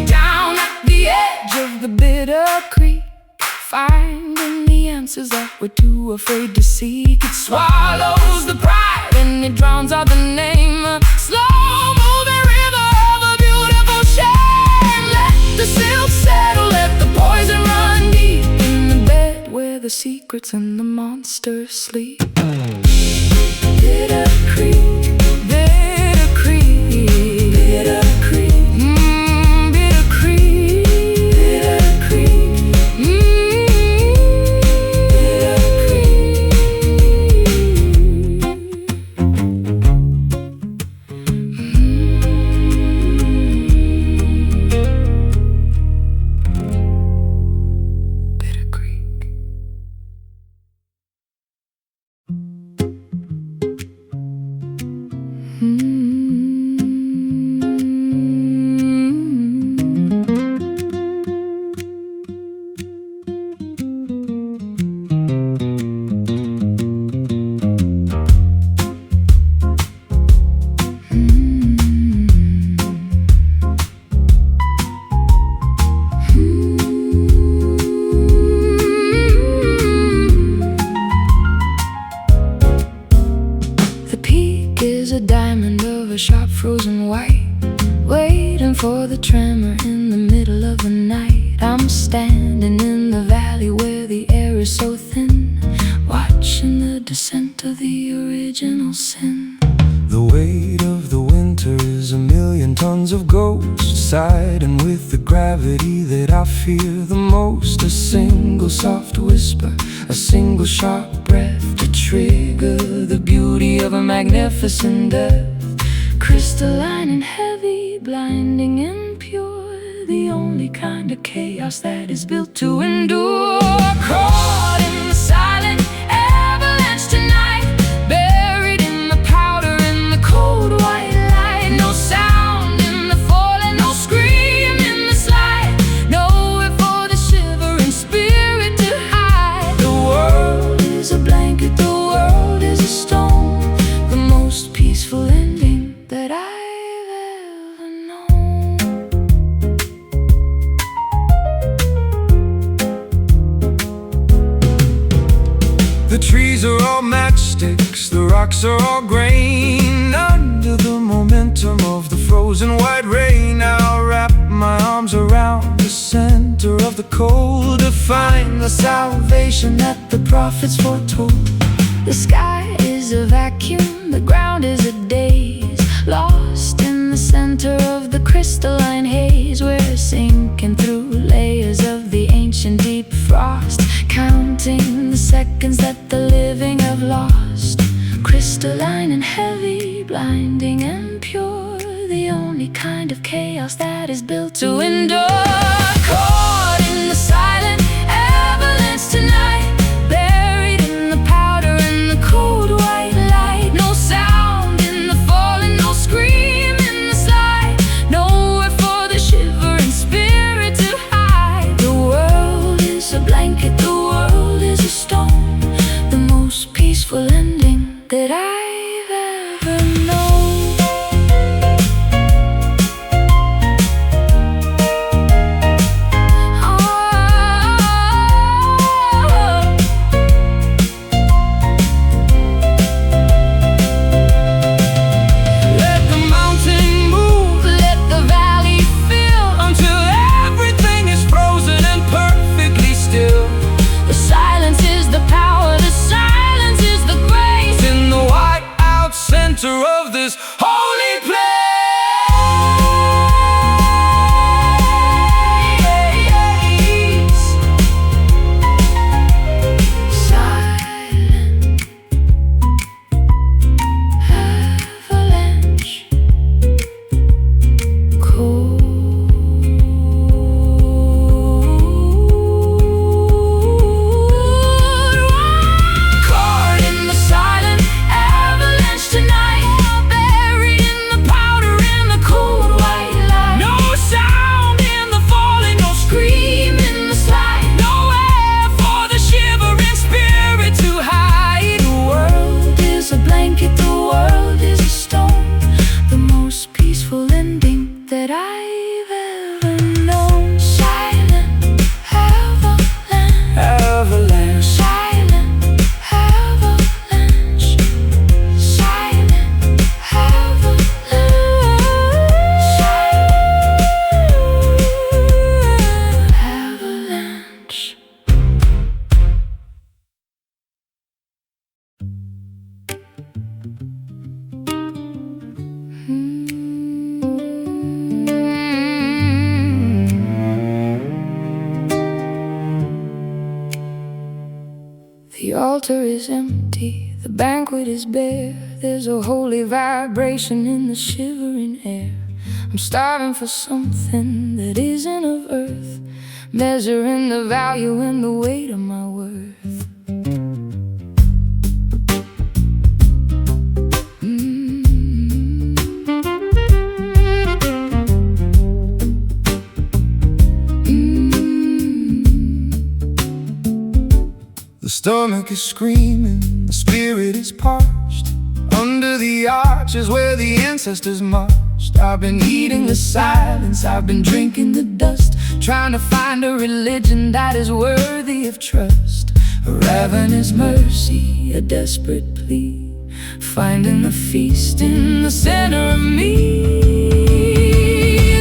down at the edge of the bitter creek, finding the answers that we're too afraid to seek. It swallows the pride and it drowns out the name. A slow-moving river of a beautiful shame. Let the silt settle, let the poison run deep in the bed where the secrets and the monsters sleep. Bitter creek. A diamond of a sharp frozen white, waiting for the tremor in the middle of the night. I'm standing in the valley where the air is so thin, watching the descent of the original sin.
The weight of the winter is 1,000,000 tons of ghosts, siding with the gravity that I fear the most. A single soft whisper, a single sharp breath to trigger the beauty of a magnificent death. Crystalline and heavy, blinding and pure, the only kind of chaos that is built to endure. Caught in the silent avalanche tonight, buried in the powder in the cold white light. No sound in the falling, no scream in the slide, nowhere for the shivering spirit to hide. The world is a blanket, the world is a stone, the most peaceful ending that I've ever known. The trees are all matchsticks, the rocks are all grain, under the momentum of the frozen white rain. I'll wrap my arms around the center of the cold to find the salvation that the prophets foretold.
The sky is a vacuum, the ground is a daze, lost in the center of the crystalline haze. We're sinking through layers of the ancient deep frost, counting the seconds that the living have lost. Crystalline and heavy, blinding and pure, the only kind of chaos that is built to endure. Caught in the silent avalanche tonight, buried in the powder in the cold white light. No sound in the falling, no scream in the slide, nowhere for the shivering spirit altar is empty, the banquet is bare. There's a holy vibration in the shivering air. I'm starving for something that isn't of earth, measuring the value and the weight of my worth.
The stomach is screaming, the spirit is parched. Under the arches where the ancestors marched, I've been eating the silence, I've been drinking the dust, trying to find a religion that is worthy of trust. A ravenous mercy, a desperate plea, finding the feast in the center of me.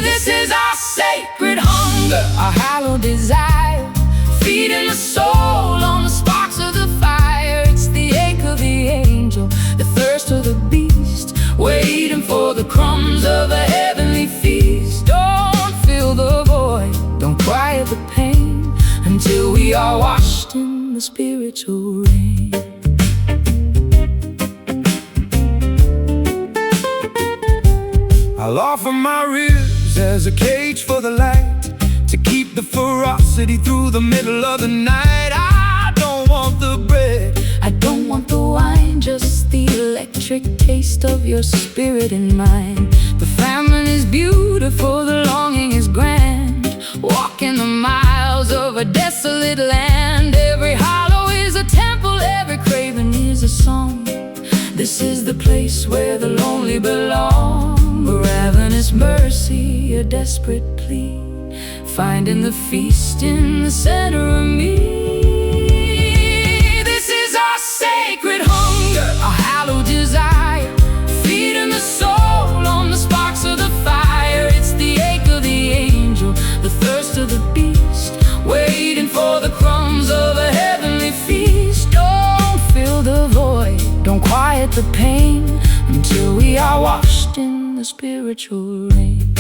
This is our sacred hunger, our hallowed desire, feeding the soul on the sparks of the fire. It's the ache of the angel, the thirst of the beast, waiting for the crumbs of a heavenly feast. Don't fill the void, don't quiet the pain, until we are washed in the spiritual rain. I'll offer my ribs as a cage for the light, to keep the ferocity through the middle of the night. I don't want the bread,
I don't want the wine, just the electric taste of your spirit and mine. The famine is beautiful, the longing is grand, walking the miles of a desolate land. Every hollow is a temple, every craving is a song. This is the place where the lonely belong. A ravenous mercy, a desperate plea, finding the feast in the center of me. This is our sacred hunger, our hallowed desire, feeding the soul on the sparks of the fire. It's the ache of the angel, the thirst of the beast, waiting for the crumbs of a heavenly feast. Don't fill the void, don't quiet the pain, until we are washed in the spiritual rain.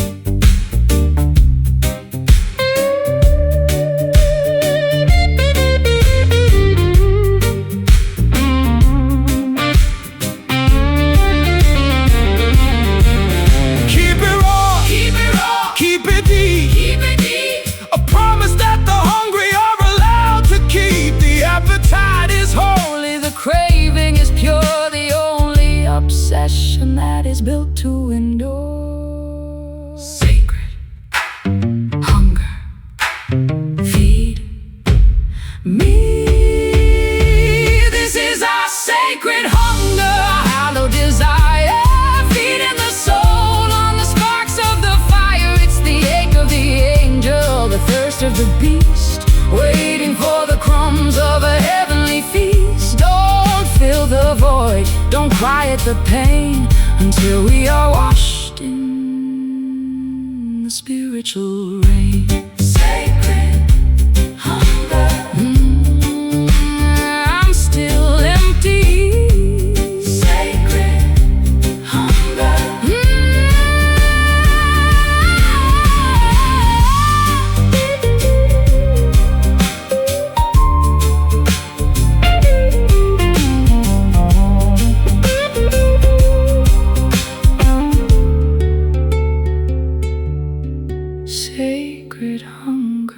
That is built to endure. Sacred hunger, feed me. This is our sacred hunger, our hallowed desire, feeding the soul on the sparks of the fire. It's the ache of the angel, the thirst of the beast, waiting for the crumbs of a heavenly feast. Don't fill the void, don't quiet the pain, until we are washed in the spiritual rain. Sacred hunger, I'm still empty. Sacred hunger, sacred hunger.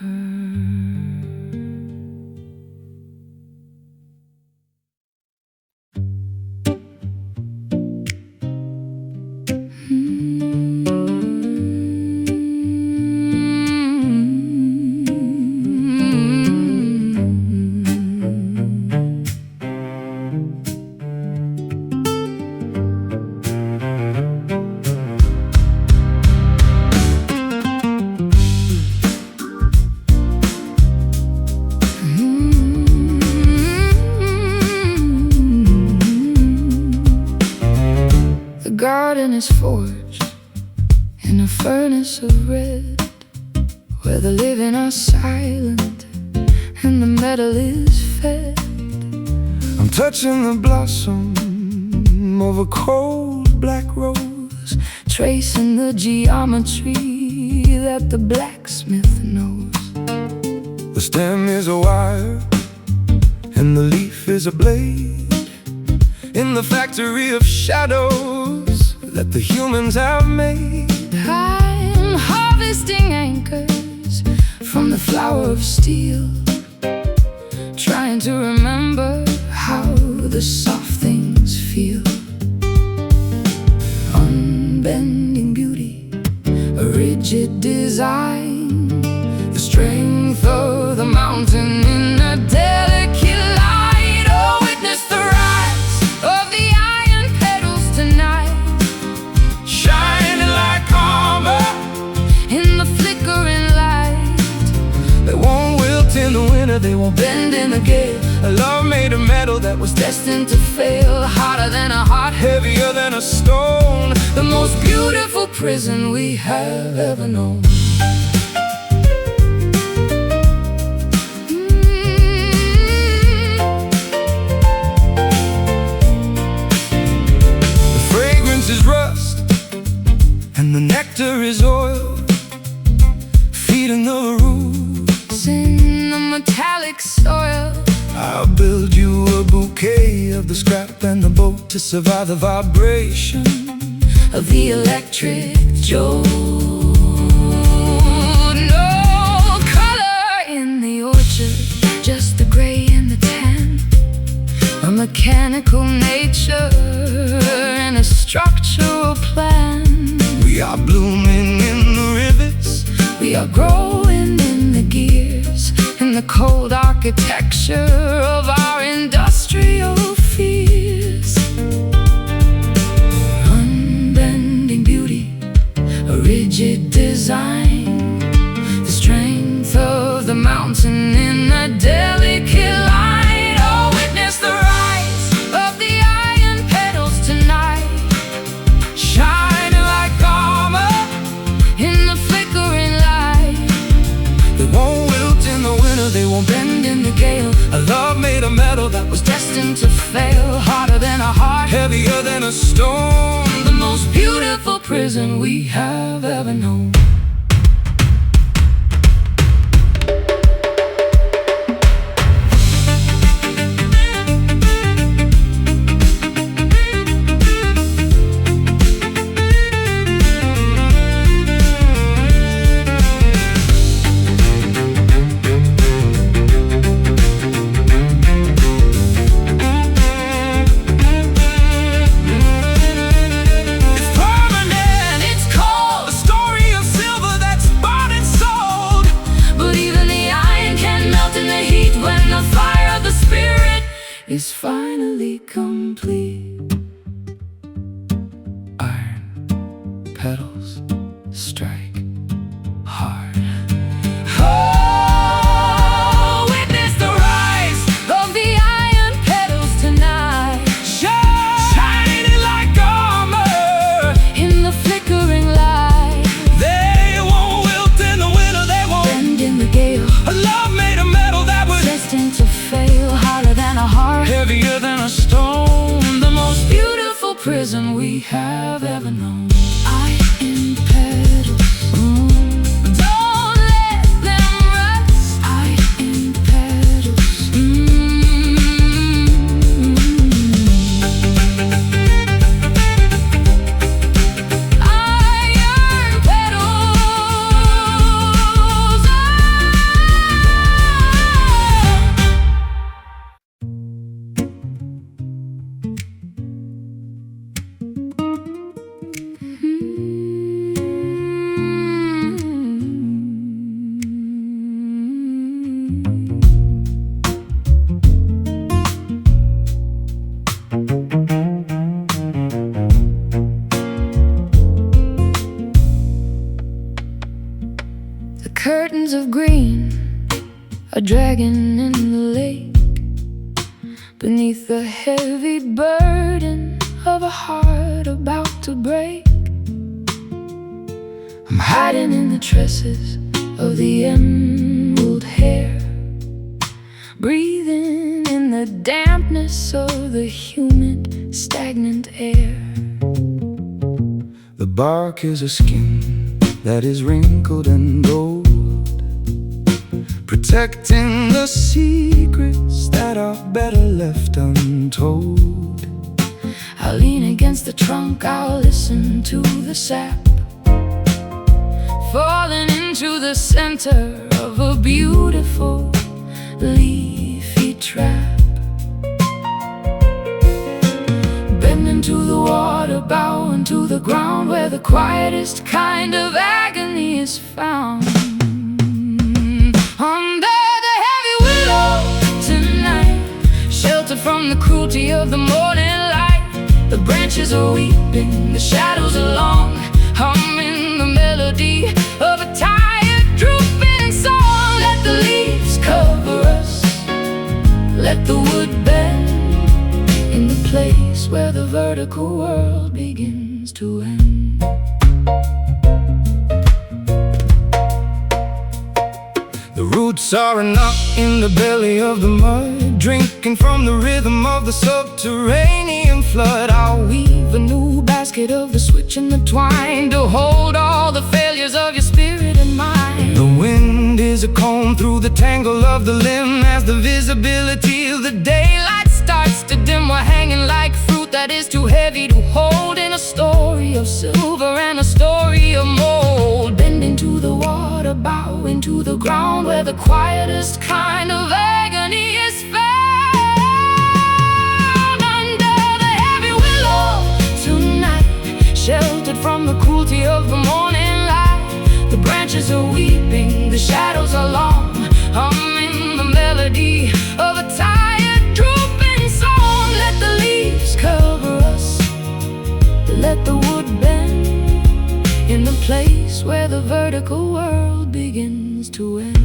The garden is forged in a furnace of red, where the living are silent and the metal is fed.
I'm touching the blossom of a cold black rose,
tracing the geometry that the blacksmith knows.
the stem is a wire and the leaf is a blade in the factory of shadows that the humans have made.
I'm harvesting anchors from the flower of steel, trying to remember how the soft things feel. Unbending beauty, a rigid design, the strength of the mountain in a delicate light. Oh, witness the rise of the iron petals tonight,
Shining like armor
in the flickering light.
they won't wilt in the winter, they won't
Bend in the gale,
A love made of metal that was
destined to fail. Harder than a heart,
heavier than a stone.
the most beautiful prison we have ever known.
The fragrance is rust and the nectar is oil, feeding the roots
In the metallic soil,
I'll build you a bouquet of the scrap and the boat to survive the vibration
of the electric jode. No color in the orchard, just the gray and the tan, a mechanical nature and a structural plan.
We are blooming in the rivets,
We are growing in the gears, in the cold architecture of our industrial fears. Unbending beauty, a rigid design, the strength of the mountain in a delicate light. Oh, witness the rise of the iron petals tonight,
shining like armor.
in the flickering light.
They won't wilt in the winter, they won't bend
Bend in the gale,
A love made of metal that was
destined to fail. Harder than a heart,
heavier than a stone.
the most beautiful prison we have ever known. Is finally complete.
Iron petals strike hard.
Oh, witness the rise of the iron petals tonight,
Shining like armor
in the flickering light.
They won't wilt in the winter, they won't
Bend in the gale,
A love made of metal that was
destined to fail. Harder than a heart,
heavier than a stone.
the most beautiful prison we have ever known. Iron petals, don't let them rust. Iron petals, iron petals, The curtains of green are dragging in the lake, beneath the heavy burden of a heart about to break. I'm hiding in the tresses of the emerald hair, breathing in the dampness of the humid, stagnant air.
The bark is a skin that is wrinkled and old, protecting the secrets that are better left untold.
I'll lean against the trunk, I'll listen to the sap falling into the center of a beautiful leafy trap. Bend into the water, bow into the ground, where the quietest kind of agony is found. Under the heavy willow tonight, sheltered from the cruelty of the morning light, the branches are weeping, the shadows are long, humming the melody of a tired, drooping song. Let the leaves cover us, let the wood bend in the place where the vertical world begins to end.
The roots are a knot in the belly of the mud, drinking from the rhythm of the subterranean flood. I'll weave a new basket of the switch and the twine to hold all the failures of your spirit and mind. The wind is a comb through the tangle of the limb, as the visibility of the daylight starts to dim. We're hanging like fruit that is too heavy to hold, in a story of silver and a story of mold. Bend into the water, bow into the ground, where the quietest kind of agony is found. Under the heavy willow tonight, sheltered from the cruelty of the morning light, the branches are weeping, the shadows are long, humming the melody of a tired, drooping song. Let the leaves cover us, let the wood bend in the place where the vertical world begins to end.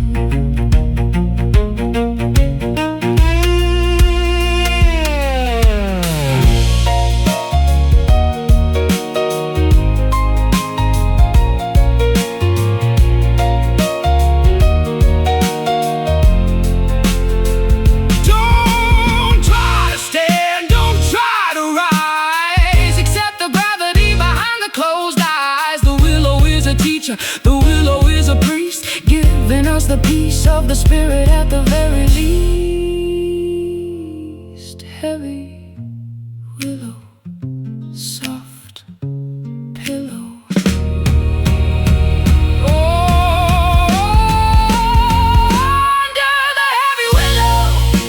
The willow is a priest, giving us the peace of the spirit at the very least. Heavy willow, soft pillow. Under the heavy willow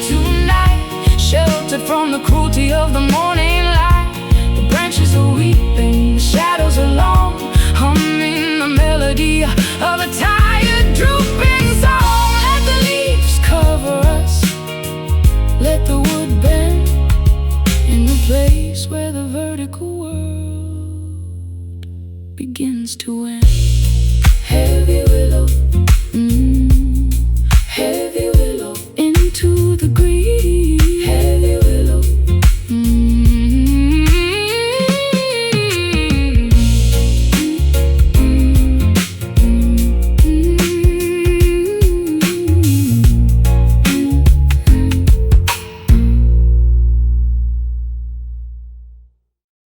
tonight, sheltered from the cruelty of the morning light, the branches are weeping, the shadows are long, humming the melody of a tired, drooping song. Let the leaves cover us, let the wood bend in the place where the vertical world begins to end. Heavy willow,